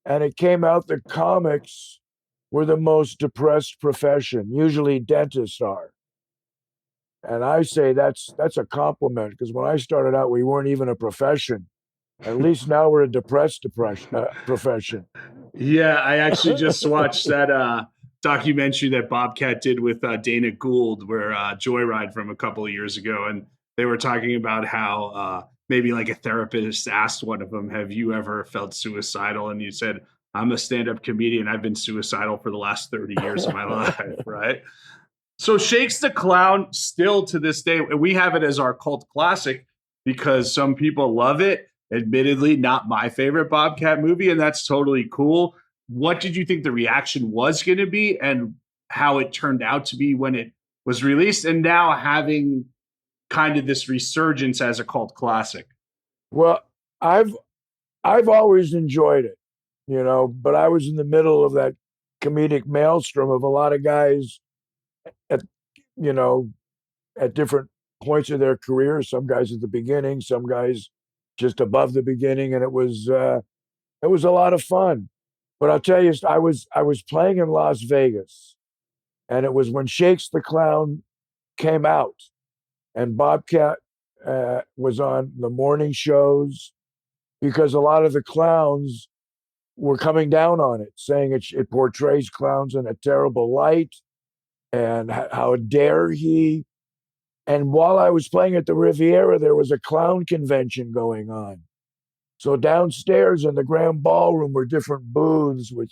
and it came out that comics were the most depressed profession. Usually dentists are. And I say that's a compliment, because when I started out, we weren't even a profession. At least now we're a depressed profession. Yeah, I actually just watched that documentary that Bobcat did with Dana Gould, where Joyride from a couple of years ago. And they were talking about how maybe like a therapist asked one of them, have you ever felt suicidal? And you said, I'm a stand-up comedian. I've been suicidal for the last 30 years of my life, right? So Shakes the Clown, still to this day, we have it as our cult classic because some people love it. Admittedly, not my favorite Bobcat movie, and that's totally cool. What did you think the reaction was going to be and how it turned out to be when it was released, and now having kind of this resurgence as a cult classic? Well, I've always enjoyed it. But I was in the middle of that comedic maelstrom of a lot of guys at different points of their career. Some guys at the beginning, some guys just above the beginning. And it was a lot of fun. But I'll tell you, I was playing in Las Vegas, and it was when Shakes the Clown came out, and Bobcat was on the morning shows, because a lot of the clowns were coming down on it, saying it portrays clowns in a terrible light, and how dare he. And while I was playing at the Riviera, there was a clown convention going on. So downstairs in the Grand Ballroom were different booths with,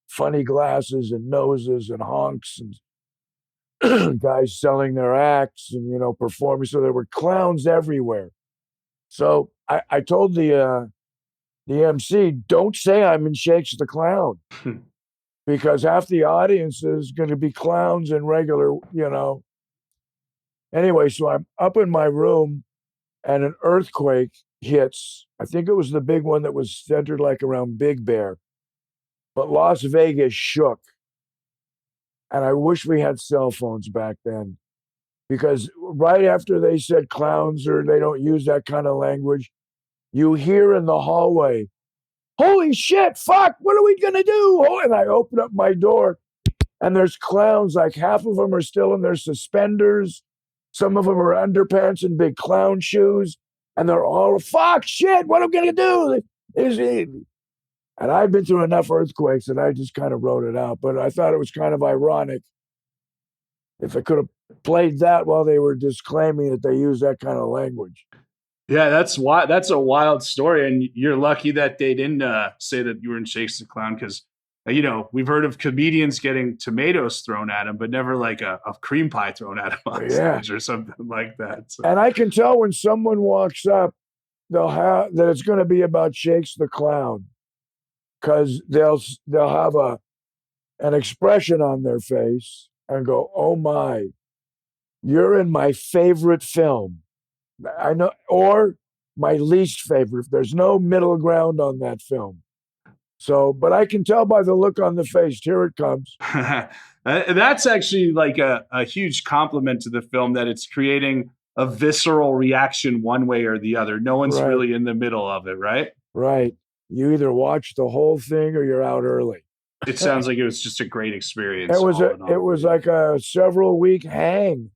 funny glasses and noses and honks and guys selling their acts and, performing. So there were clowns everywhere. So I told the MC, don't say I'm in Shakes the Clown. because half the audience is going to be clowns and regular, Anyway, so I'm up in my room and an earthquake hits. I think it was the big one that was centered like around Big Bear, but Las Vegas shook. And I wish we had cell phones back then, because right after they said clowns or they don't use that kind of language, you hear in the hallway, holy shit, fuck, what are we going to do? And I open up my door and there's clowns, like half of them are still in their suspenders. Some of them are underpants and big clown shoes. And they're all, fuck, shit, what am I going to do? And I've been through enough earthquakes that I just kind of wrote it out. But I thought it was kind of ironic if I could have played that while they were disclaiming that they use that kind of language. Yeah, that's why. That's a wild story, and you're lucky that they didn't say that you were in Shakes the Clown, because we've heard of comedians getting tomatoes thrown at them, but never like a cream pie thrown at them on stage or something like that. So. And I can tell when someone walks up, that it's going to be about Shakes the Clown, because they'll have an expression on their face and go, "Oh my, you're in my favorite film." I know, or my least favorite. There's no middle ground on that film. So, but I can tell by the look on the face. Here it comes. That's actually like a huge compliment to the film, that it's creating a visceral reaction one way or the other. No one's really in the middle of it, right? Right. You either watch the whole thing or you're out early. It sounds like it was just a great experience. It was like a several week hang.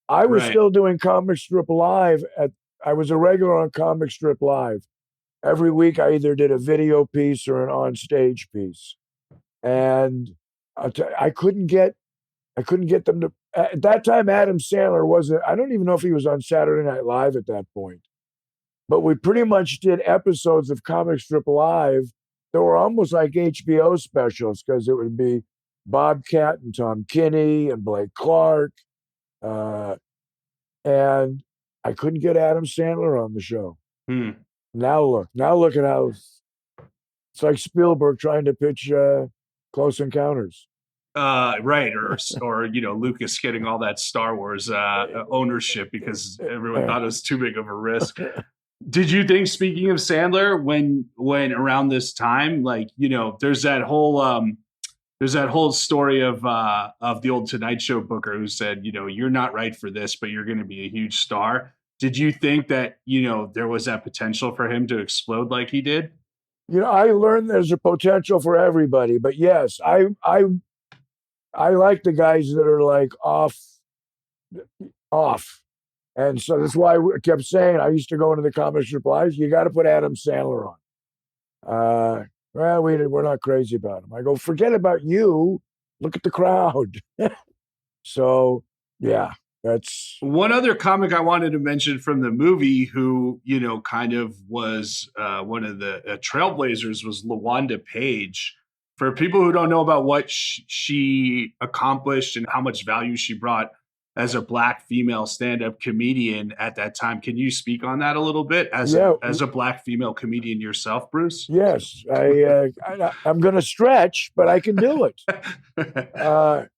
I was still doing Comic Strip Live. I was a regular on Comic Strip Live. Every week I either did a video piece or an on-stage piece. And I couldn't get them to, at that time, Adam Sandler wasn't, I don't even know if he was on Saturday Night Live at that point. But we pretty much did episodes of Comic Strip Live that were almost like HBO specials, because it would be Bobcat and Tom Kinney and Blake Clark. And I couldn't get Adam Sandler on the show. Now look at how it's like Spielberg trying to pitch Close Encounters. Right. Or Lucas getting all that Star Wars ownership because everyone thought it was too big of a risk. Did you think, speaking of Sandler, when around this time, like, there's that whole story of the old Tonight Show booker who said, you're not right for this, but you're going to be a huge star. Did you think that, there was that potential for him to explode like he did? I learned there's a potential for everybody, but yes, I like the guys that are like off. And so that's why I kept saying, I used to go into the Comic Strip Live, you got to put Adam Sandler on. Well, we're not crazy about him. I go, forget about you. Look at the crowd. So, yeah, that's... One other comic I wanted to mention from the movie who, kind of was one of the trailblazers was LaWanda Page. For people who don't know about what she accomplished and how much value she brought as a Black female stand-up comedian at that time, can you speak on that a little bit as a Black female comedian yourself, Bruce? Yes, I'm going to stretch, but I can do it. I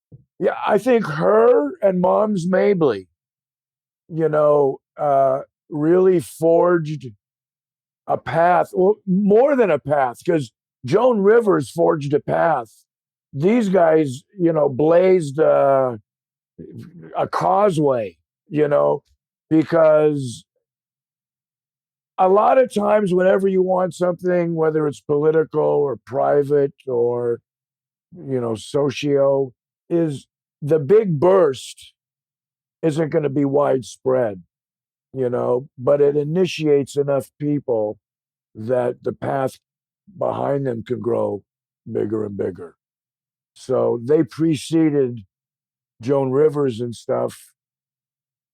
think her and Moms Mabley, really forged a path. Well, more than a path, because Joan Rivers forged a path. These guys, blazed a causeway, because a lot of times whenever you want something, whether it's political or private or, socio, is the big burst isn't going to be widespread, but it initiates enough people that the path behind them can grow bigger and bigger. So they preceded Joan Rivers and stuff,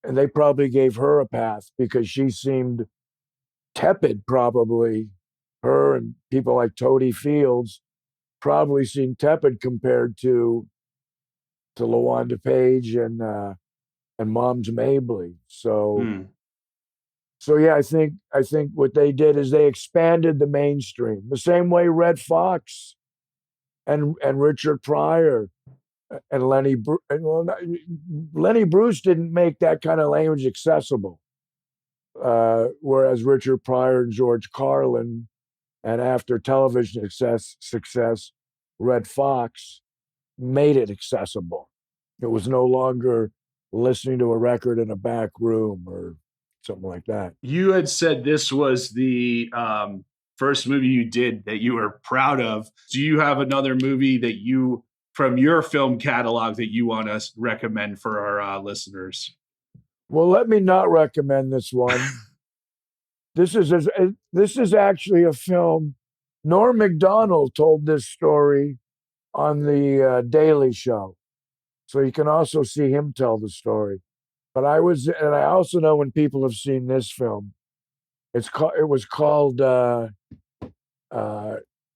and they probably gave her a path because she seemed tepid, probably. Her and people like Toady Fields probably seemed tepid compared to LaWanda Page and Moms Mabley. So yeah, I think what they did is they expanded the mainstream. The same way Red Fox and Richard Pryor and Lenny Bruce didn't make that kind of language accessible, whereas Richard Pryor and George Carlin, and after television success, Red Fox made it accessible. It was no longer listening to a record in a back room or something like that. You had said this was the first movie you did that you were proud of. Do you have another movie that you, from your film catalog, that you want to recommend for our listeners? Well, let me not recommend this one. This is actually a film. Norm Macdonald told this story on the Daily Show, so you can also see him tell the story. But I also know when people have seen this film, it was called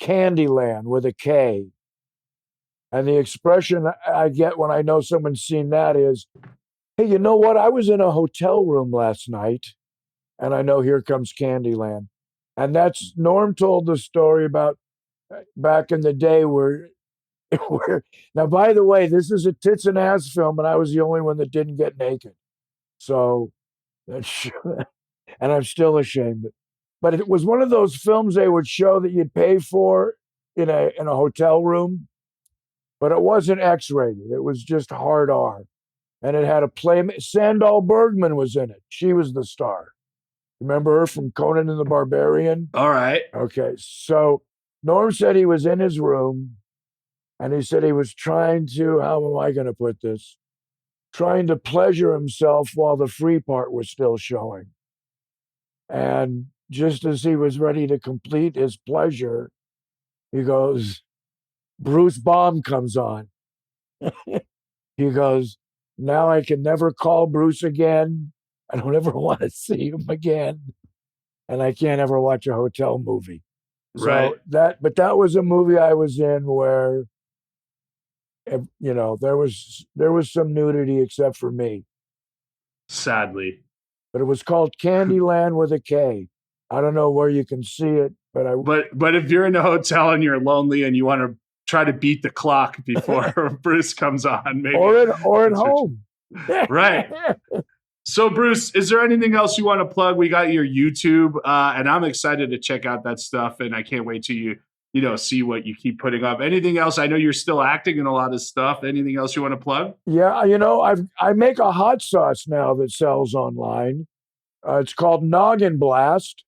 Candyland with a K. And the expression I get when I know someone's seen that is, hey, you know what? I was in a hotel room last night, and I know here comes Candyland. And that's, Norm told the story about back in the day where now, by the way, this is a tits and ass film, and I was the only one that didn't get naked. So, that's, and I'm still ashamed. But it was one of those films they would show that you'd pay for in a hotel room, but it wasn't X-rated. It was just hard R. And it had a playmate. Sandahl Bergman was in it. She was the star. Remember her from Conan and the Barbarian? All right. Okay. So Norm said he was in his room, and he said he was trying to, how am I going to put this? Trying to pleasure himself while the free part was still showing. And just as he was ready to complete his pleasure, he goes, Bruce Baum comes on. He goes, now I can never call Bruce again. I don't ever want to see him again. And I can't ever watch a hotel movie. Right. So that was a movie I was in where, you know, there was some nudity except for me. Sadly. But it was called Candyland with a K. I don't know where you can see it, but if you're in a hotel and you're lonely and you want to try to beat the clock before Bruce comes on, maybe, or at home. Right. So, Bruce, is there anything else you want to plug? We got your YouTube, and I'm excited to check out that stuff, and I can't wait till you see what you keep putting up. Anything else? I know you're still acting in a lot of stuff. Anything else you want to plug? Yeah, I make a hot sauce now that sells online. It's called Noggin Blast.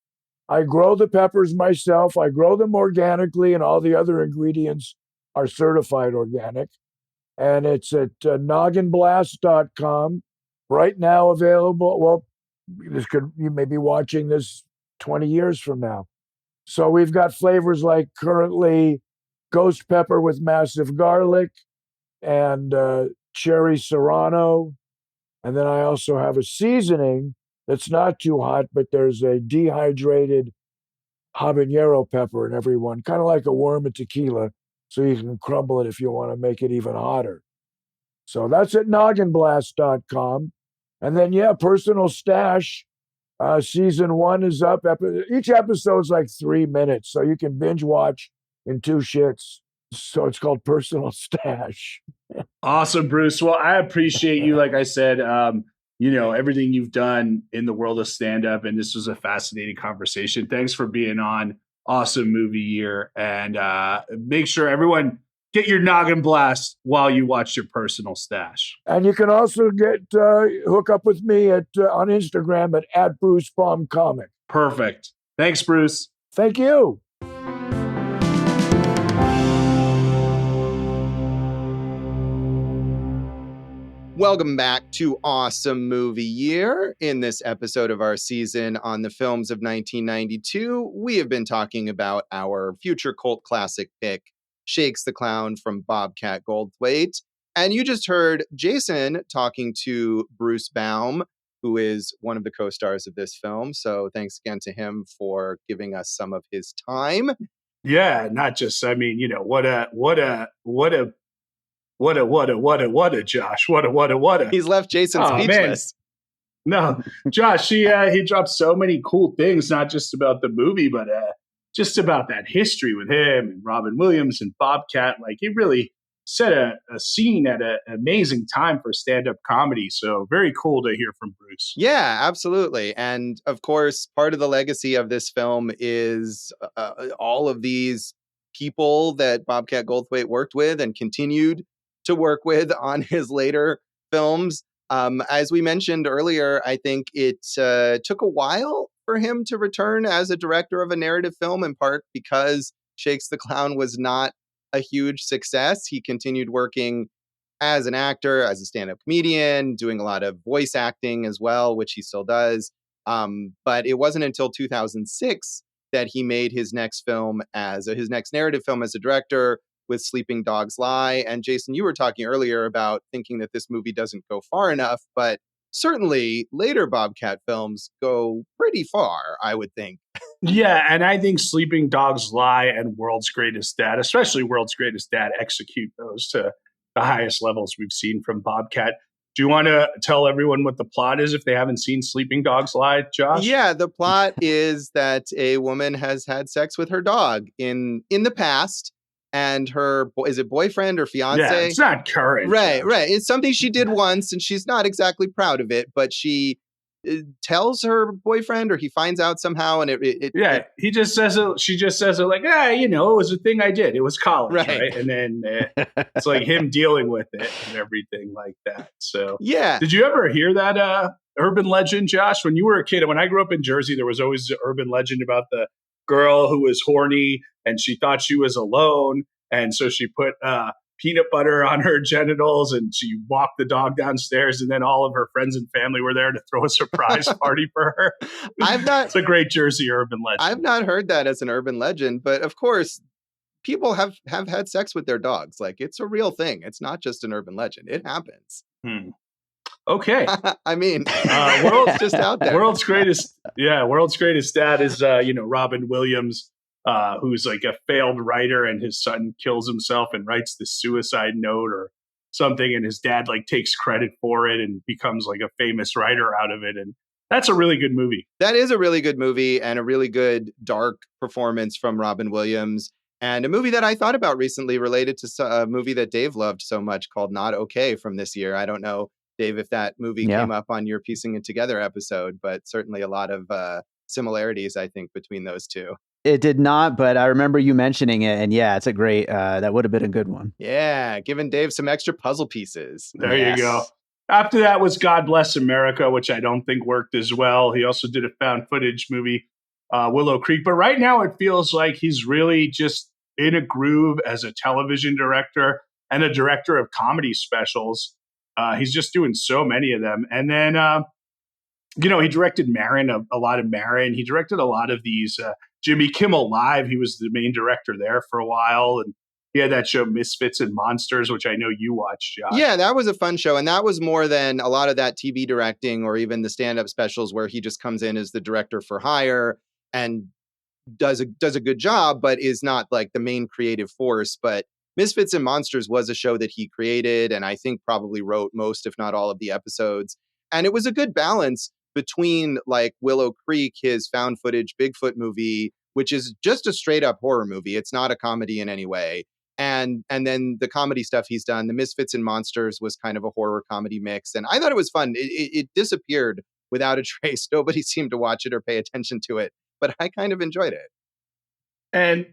I grow the peppers myself. I grow them organically, and all the other ingredients are certified organic. And it's at nogginblast.com. Right now available. Well, you may be watching this 20 years from now. So we've got flavors like currently ghost pepper with massive garlic and cherry serrano. And then I also have a seasoning that's not too hot, but there's a dehydrated habanero pepper in every one, kind of like a worm of tequila. So you can crumble it if you want to make it even hotter. So that's at nogginblast.com. And then, Personal Stash, season 1 is up. Each episode's like 3 minutes, so you can binge watch in 2 shits. So it's called Personal Stash. Awesome, Bruce. Well, I appreciate you. Like I said, everything you've done in the world of stand-up, and this was a fascinating conversation. Thanks for being on. Awesome movie year. And make sure everyone get your Noggin Blast while you watch your Personal Stash. And you can also hook up with me on Instagram at Bruce Baum Comic. Perfect. Thanks, Bruce. Thank you. Welcome back to Awesome Movie Year. In this episode of our season on the films of 1992, we have been talking about our future cult classic pick, Shakes the Clown from Bobcat Goldthwait. And you just heard Jason talking to Bruce Baum, who is one of the co-stars of this film. So thanks again to him for giving us some of his time. Yeah, not just, what a Josh. What a. He's left Jason speechless. Man. No, Josh, he dropped so many cool things, not just about the movie, but just about that history with him and Robin Williams and Bobcat. Like, it really set a scene at an amazing time for stand-up comedy. So very cool to hear from Bruce. Yeah, absolutely. And of course, part of the legacy of this film is all of these people that Bobcat Goldthwait worked with and continued to work with on his later films. As we mentioned earlier, I think it took a while for him to return as a director of a narrative film, in part because Shakes the Clown was not a huge success. He continued working as an actor, as a stand-up comedian, doing a lot of voice acting as well, which he still does. But it wasn't until 2006 that he made his next film his next narrative film as a director with Sleeping Dogs Lie. And Jason, you were talking earlier about thinking that this movie doesn't go far enough, but certainly later Bobcat films go pretty far, I would think. Yeah, and I think Sleeping Dogs Lie and World's Greatest Dad, especially World's Greatest Dad, execute those to the highest levels we've seen from Bobcat. Do you want to tell everyone what the plot is if they haven't seen Sleeping Dogs Lie, Josh? Yeah, the plot is that a woman has had sex with her dog in the past, and her is it boyfriend or fiance? Yeah, it's not current. Right. It's something she did once, and she's not exactly proud of it, but she tells her boyfriend, or he finds out somehow, and he just says it. She just says it like, it was a thing I did. It was college, right? And then it's like him dealing with it and everything like that. So yeah. Did you ever hear that urban legend, Josh? When you were a kid, when I grew up in Jersey, there was always an urban legend about the girl who was horny and she thought she was alone, and so she put peanut butter on her genitals and she walked the dog downstairs, and then all of her friends and family were there to throw a surprise party for her. It's a great Jersey urban legend. I've not heard that as an urban legend, but of course people have had sex with their dogs. Like, it's a real thing. It's not just an urban legend. It happens. Okay. I mean, world's just out there. World's Greatest Dad is Robin Williams, who's like a failed writer, and his son kills himself and writes this suicide note or something, and his dad like takes credit for it and becomes like a famous writer out of it. And that's a really good movie. That is a really good movie, and a really good dark performance from Robin Williams. And a movie that I thought about recently related to a movie that Dave loved so much called Not Okay from this year. I don't know, Dave, if that movie came up on your Piecing It Together episode, but certainly a lot of similarities, I think, between those two. It did not, but I remember you mentioning it, and yeah, it's a great, that would have been a good one. Yeah, giving Dave some extra puzzle pieces. There you go. After that was God Bless America, which I don't think worked as well. He also did a found footage movie, Willow Creek. But right now it feels like he's really just in a groove as a television director and a director of comedy specials. He's just doing so many of them. And then, he directed Marin, a lot of Marin. He directed a lot of these Jimmy Kimmel Live. He was the main director there for a while. And he had that show Misfits and Monsters, which I know you watched, Josh. Yeah, that was a fun show. And that was more than a lot of that TV directing or even the stand-up specials where he just comes in as the director for hire and does a good job, but is not like the main creative force. But Misfits and Monsters was a show that he created, and I think probably wrote most, if not all, of the episodes. And it was a good balance between like Willow Creek, his found footage Bigfoot movie, which is just a straight up horror movie. It's not a comedy in any way. And then the comedy stuff he's done, the Misfits and Monsters, was kind of a horror comedy mix. And I thought it was fun. It disappeared without a trace. Nobody seemed to watch it or pay attention to it, but I kind of enjoyed it. And,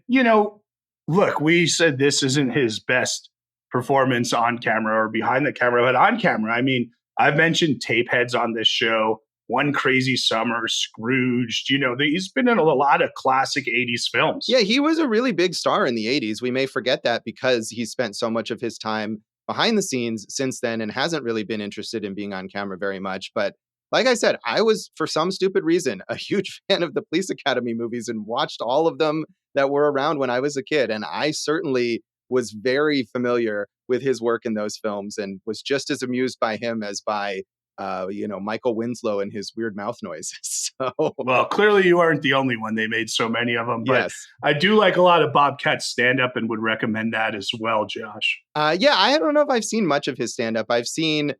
look, we said this isn't his best performance on camera or behind the camera, but on camera, I mean, I've mentioned Tapeheads on this show, One Crazy Summer, Scrooged. He's been in a lot of classic 80s films. Yeah, he was a really big star in the 80s. We may forget that because he spent so much of his time behind the scenes since then and hasn't really been interested in being on camera very much. But like I said, I was, for some stupid reason, a huge fan of the Police Academy movies and watched all of them that were around when I was a kid. And I certainly was very familiar with his work in those films and was just as amused by him as by Michael Winslow and his weird mouth noises. So, well, clearly you aren't the only one. They made so many of them. But yes. I do like a lot of Bobcat's stand-up and would recommend that as well, Josh. I don't know if I've seen much of his stand-up. I've seen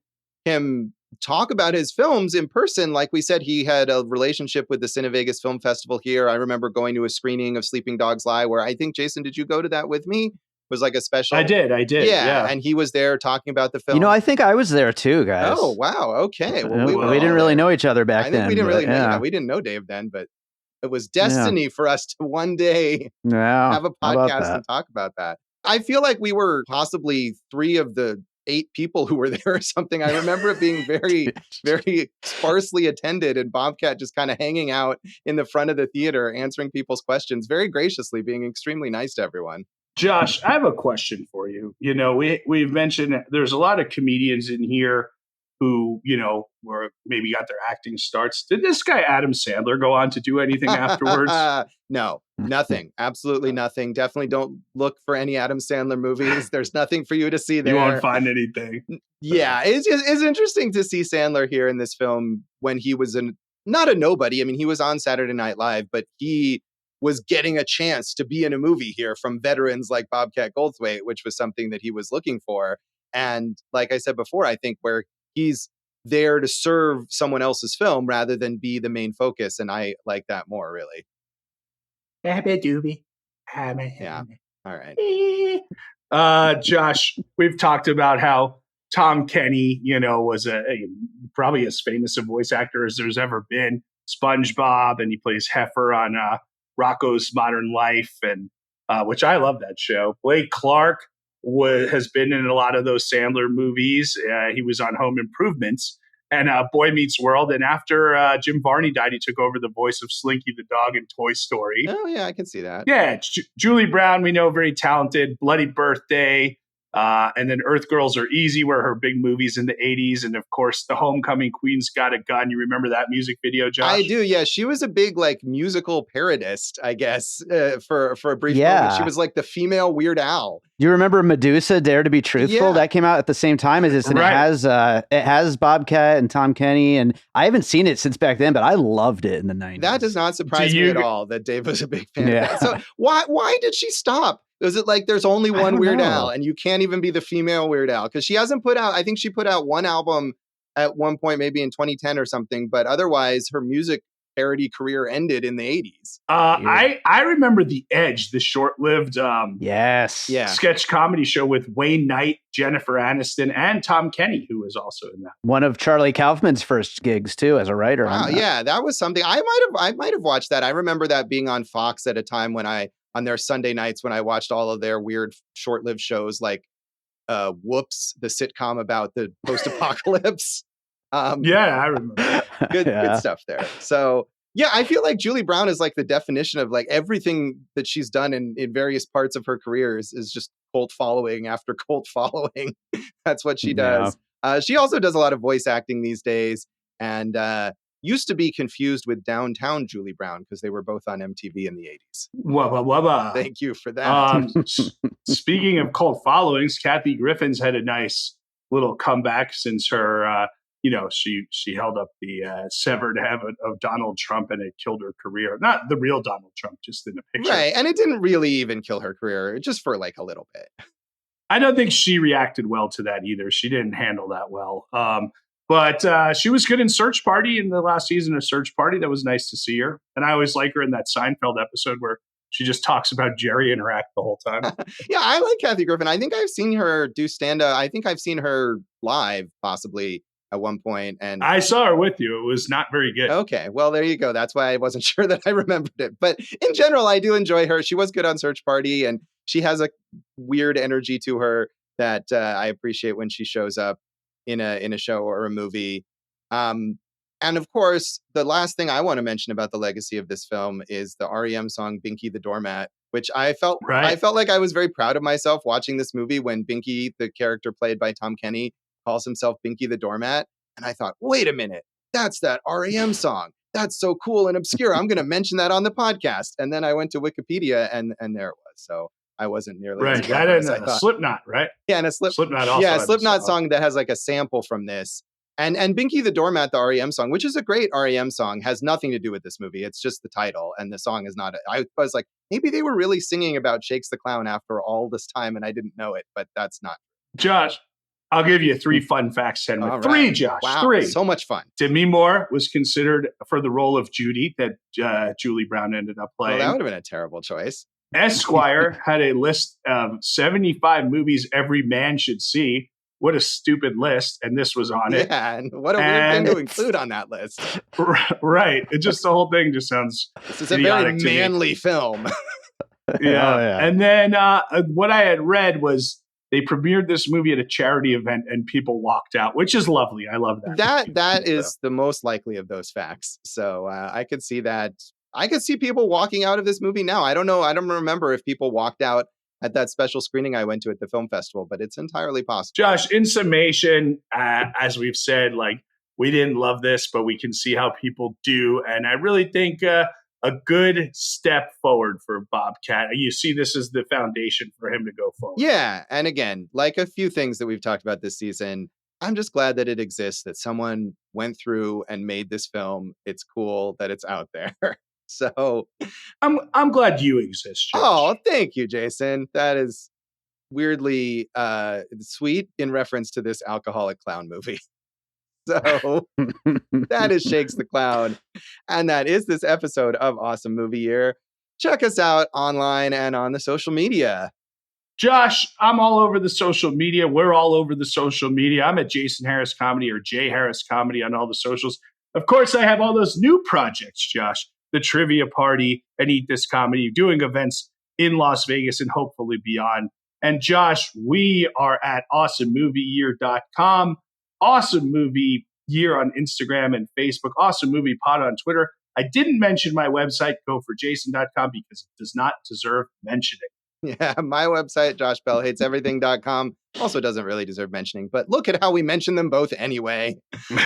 him talk about his films in person. Like we said, he had a relationship with the Cine Vegas Film Festival here. I remember going to a screening of Sleeping Dogs Lie, where I think, Jason, did you go to that with me? It was like a special. I did. Yeah. And he was there talking about the film. You know, I think I was there too, guys. Oh, wow. Okay. Well, we didn't really know each other back then. I think we didn't really know. Yeah. We didn't know Dave then, but it was destiny for us to one day have a podcast and talk about that. I feel like we were possibly 3 of the 8 people who were there or something. I remember it being very, very sparsely attended, and Bobcat just kind of hanging out in the front of the theater, answering people's questions very graciously, being extremely nice to everyone. Josh, I have a question for you. You know, we've mentioned there's a lot of comedians in here who, you know, were maybe got their acting starts. Did this guy Adam Sandler go on to do anything afterwards? No, nothing. Absolutely nothing. Definitely don't look for any Adam Sandler movies. There's nothing for you to see there. You won't find anything. Yeah, it's interesting to see Sandler here in this film when he was not a nobody. I mean, he was on Saturday Night Live, but he was getting a chance to be in a movie here from veterans like Bobcat Goldthwait, which was something that he was looking for. And like I said before, I think where he's there to serve someone else's film rather than be the main focus. And I like that more, really. Yeah. All right. Josh, we've talked about how Tom Kenny, you know, was probably as famous a voice actor as there's ever been. SpongeBob, and he plays Heifer on Rocco's Modern Life, and which I love that show. Blake Clark has been in a lot of those Sandler movies. He was on Home Improvements and Boy Meets World. And after Jim Varney died, he took over the voice of Slinky the dog in Toy Story. Oh, yeah, I can see that. Yeah, Julie Brown, we know, very talented. Bloody Birthday. And then Earth Girls Are Easy were her big movies in the 80s. And of course, The Homecoming Queen's Got a Gun. You remember that music video, Josh? I do, yeah. She was a big like musical parodist, I guess, for a brief moment. She was like the female Weird Al. You remember Medusa, Dare to Be Truthful? Yeah. That came out at the same time as this. And it has Bobcat and Tom Kenny. And I haven't seen it since back then, but I loved it in the 90s. That does not surprise me at all that Dave was a big fan of that. So why did she stop? Is it like there's only one Weird Al and you can't even be the female Weird Al? Because she hasn't put out, I think she put out one album at one point, maybe in 2010 or something, but otherwise her music parody career ended in the 80s. I remember The Edge, the short-lived sketch comedy show with Wayne Knight, Jennifer Aniston, and Tom Kenny, who was also in that. One of Charlie Kaufman's first gigs too, as a writer. Wow, yeah, that was something. I might have watched that. I remember that being on Fox at a time when on their Sunday nights when I watched all of their weird short-lived shows like Whoops, the sitcom about the post-apocalypse. I remember. Good stuff there. So yeah, I feel like Julie Brown is like the definition of like everything that she's done in various parts of her career is just cult following after cult following. That's what she does. She also does a lot of voice acting these days, and used to be confused with Downtown Julie Brown because they were both on MTV in the 80s. Thank you for that. Speaking of cult followings, Kathy Griffin's had a nice little comeback since her, she held up the severed head of Donald Trump and it killed her career. Not the real Donald Trump, just in a picture. Right. And it didn't really even kill her career, just for like a little bit. I don't think she reacted well to that either. She didn't handle that well. But she was good in Search Party in the last season of Search Party. That was nice to see her. And I always like her in that Seinfeld episode where she just talks about Jerry and her act the whole time. Yeah, I like Kathy Griffin. I think I've seen her do stand-up. I think I've seen her live possibly at one point. And I saw her with you. It was not very good. Okay, well, there you go. That's why I wasn't sure that I remembered it. But in general, I do enjoy her. She was good on Search Party, and she has a weird energy to her that I appreciate when she shows up in a show or a movie. And of course, the last thing I want to mention about the legacy of this film is the REM song Binky the Doormat, which I felt like I was very proud of myself watching this movie when Binky, the character played by Tom Kenny, calls himself Binky the Doormat. And I thought, wait a minute, that's that REM song. That's so cool and obscure. I'm going to mention that on the podcast. And then I went to Wikipedia and there it was. So I wasn't nearly right. That and a Slipknot, right? Yeah, and a Slipknot also. Yeah, a Slipknot song that has like a sample from this. And Binky the Doormat, the REM song, which is a great REM song, has nothing to do with this movie. It's just the title, and the song is not. I was like, maybe they were really singing about Shakes the Clown after all this time, and I didn't know it, but that's not. Josh, I'll give you 3 fun facts, Henry. All 3, right. Josh. Wow, 3. so much fun. Demi Moore was considered for the role of Judy that Julie Brown ended up Well, playing. that would have been a terrible choice. Esquire had a list of 75 movies every man should see. What a stupid list. And this was on it. Yeah, and what a weird thing to include on that list. Right. It just, the whole thing just sounds This is a very manly film. Yeah. Oh, yeah. And then what I had read was they premiered this movie at a charity event and people walked out, which is lovely. I love that. That is the most likely of those facts. So I could see that. I could see people walking out of this movie now. I don't know. I don't remember if people walked out at that special screening I went to at the film festival, but it's entirely possible. Josh, in summation, as we've said, like, we didn't love this, but we can see how people do. And I really think a good step forward for Bobcat. You see this as the foundation for him to go forward. Yeah. And again, like a few things that we've talked about this season, I'm just glad that it exists, that someone went through and made this film. It's cool that it's out there. So I'm glad you exist, Josh. Oh, thank you, Jason. That is weirdly sweet in reference to this alcoholic clown movie. So that is Shakes the Clown. And that is this episode of Awesome Movie Year. Check us out online and on the social media. Josh, I'm all over the social media. We're all over the social media. I'm at Jason Harris Comedy or J Harris Comedy on all the socials. Of course, I have all those new projects, Josh. The Trivia Party and Eat This Comedy, doing events in Las Vegas and hopefully beyond. And Josh, we are at awesomemovieyear.com, Awesome Movie Year on Instagram and Facebook, Awesome Movie Pod on Twitter. I didn't mention my website, goforjason.com, because it does not deserve mentioning. Yeah, my website, joshbellhateseverything.com, also doesn't really deserve mentioning, but look at how we mention them both anyway.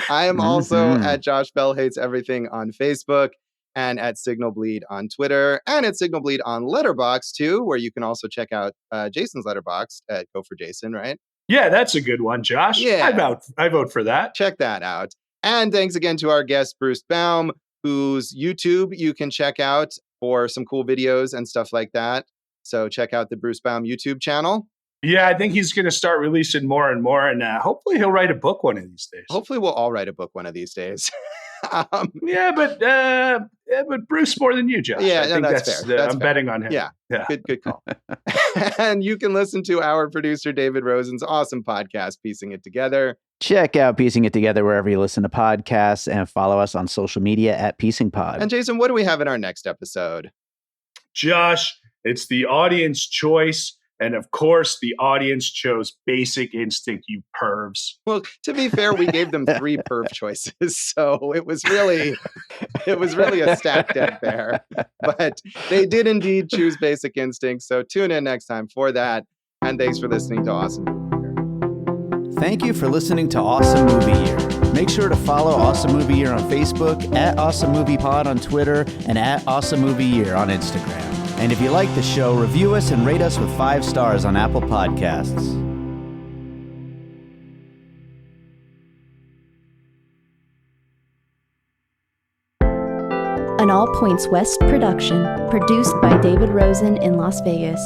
I am also at Josh Bell Hates Everything on Facebook, and at Signal Bleed on Twitter, and at Signal Bleed on Letterboxd too, where you can also check out Jason's Letterboxd at Go for Jason, right? Yeah, that's a good one, Josh. Yeah. I vote for that. Check that out. And thanks again to our guest, Bruce Baum, whose YouTube you can check out for some cool videos and stuff like that. So check out the Bruce Baum YouTube channel. Yeah, I think he's going to start releasing more and more, and hopefully he'll write a book one of these days. Hopefully we'll all write a book one of these days. But Bruce more than you, Josh. Yeah, I think that's fair. I'm betting on him. Yeah. Good call. And you can listen to our producer, David Rosen's awesome podcast, Piecing It Together. Check out Piecing It Together wherever you listen to podcasts and follow us on social media at Piecing Pod. And Jason, what do we have in our next episode? Josh, it's the audience choice. And of course, the audience chose Basic Instinct, you pervs. Well, to be fair, we gave them 3 perv choices, so it was really a stacked deck there. But they did indeed choose Basic Instinct, so tune in next time for that. And thanks for listening to Awesome Movie Year. Thank you for listening to Awesome Movie Year. Make sure to follow Awesome Movie Year on Facebook, at Awesome Movie Pod on Twitter, and at Awesome Movie Year on Instagram. And if you like the show, review us and rate us with 5 stars on Apple Podcasts. An All Points West production, produced by David Rosen in Las Vegas.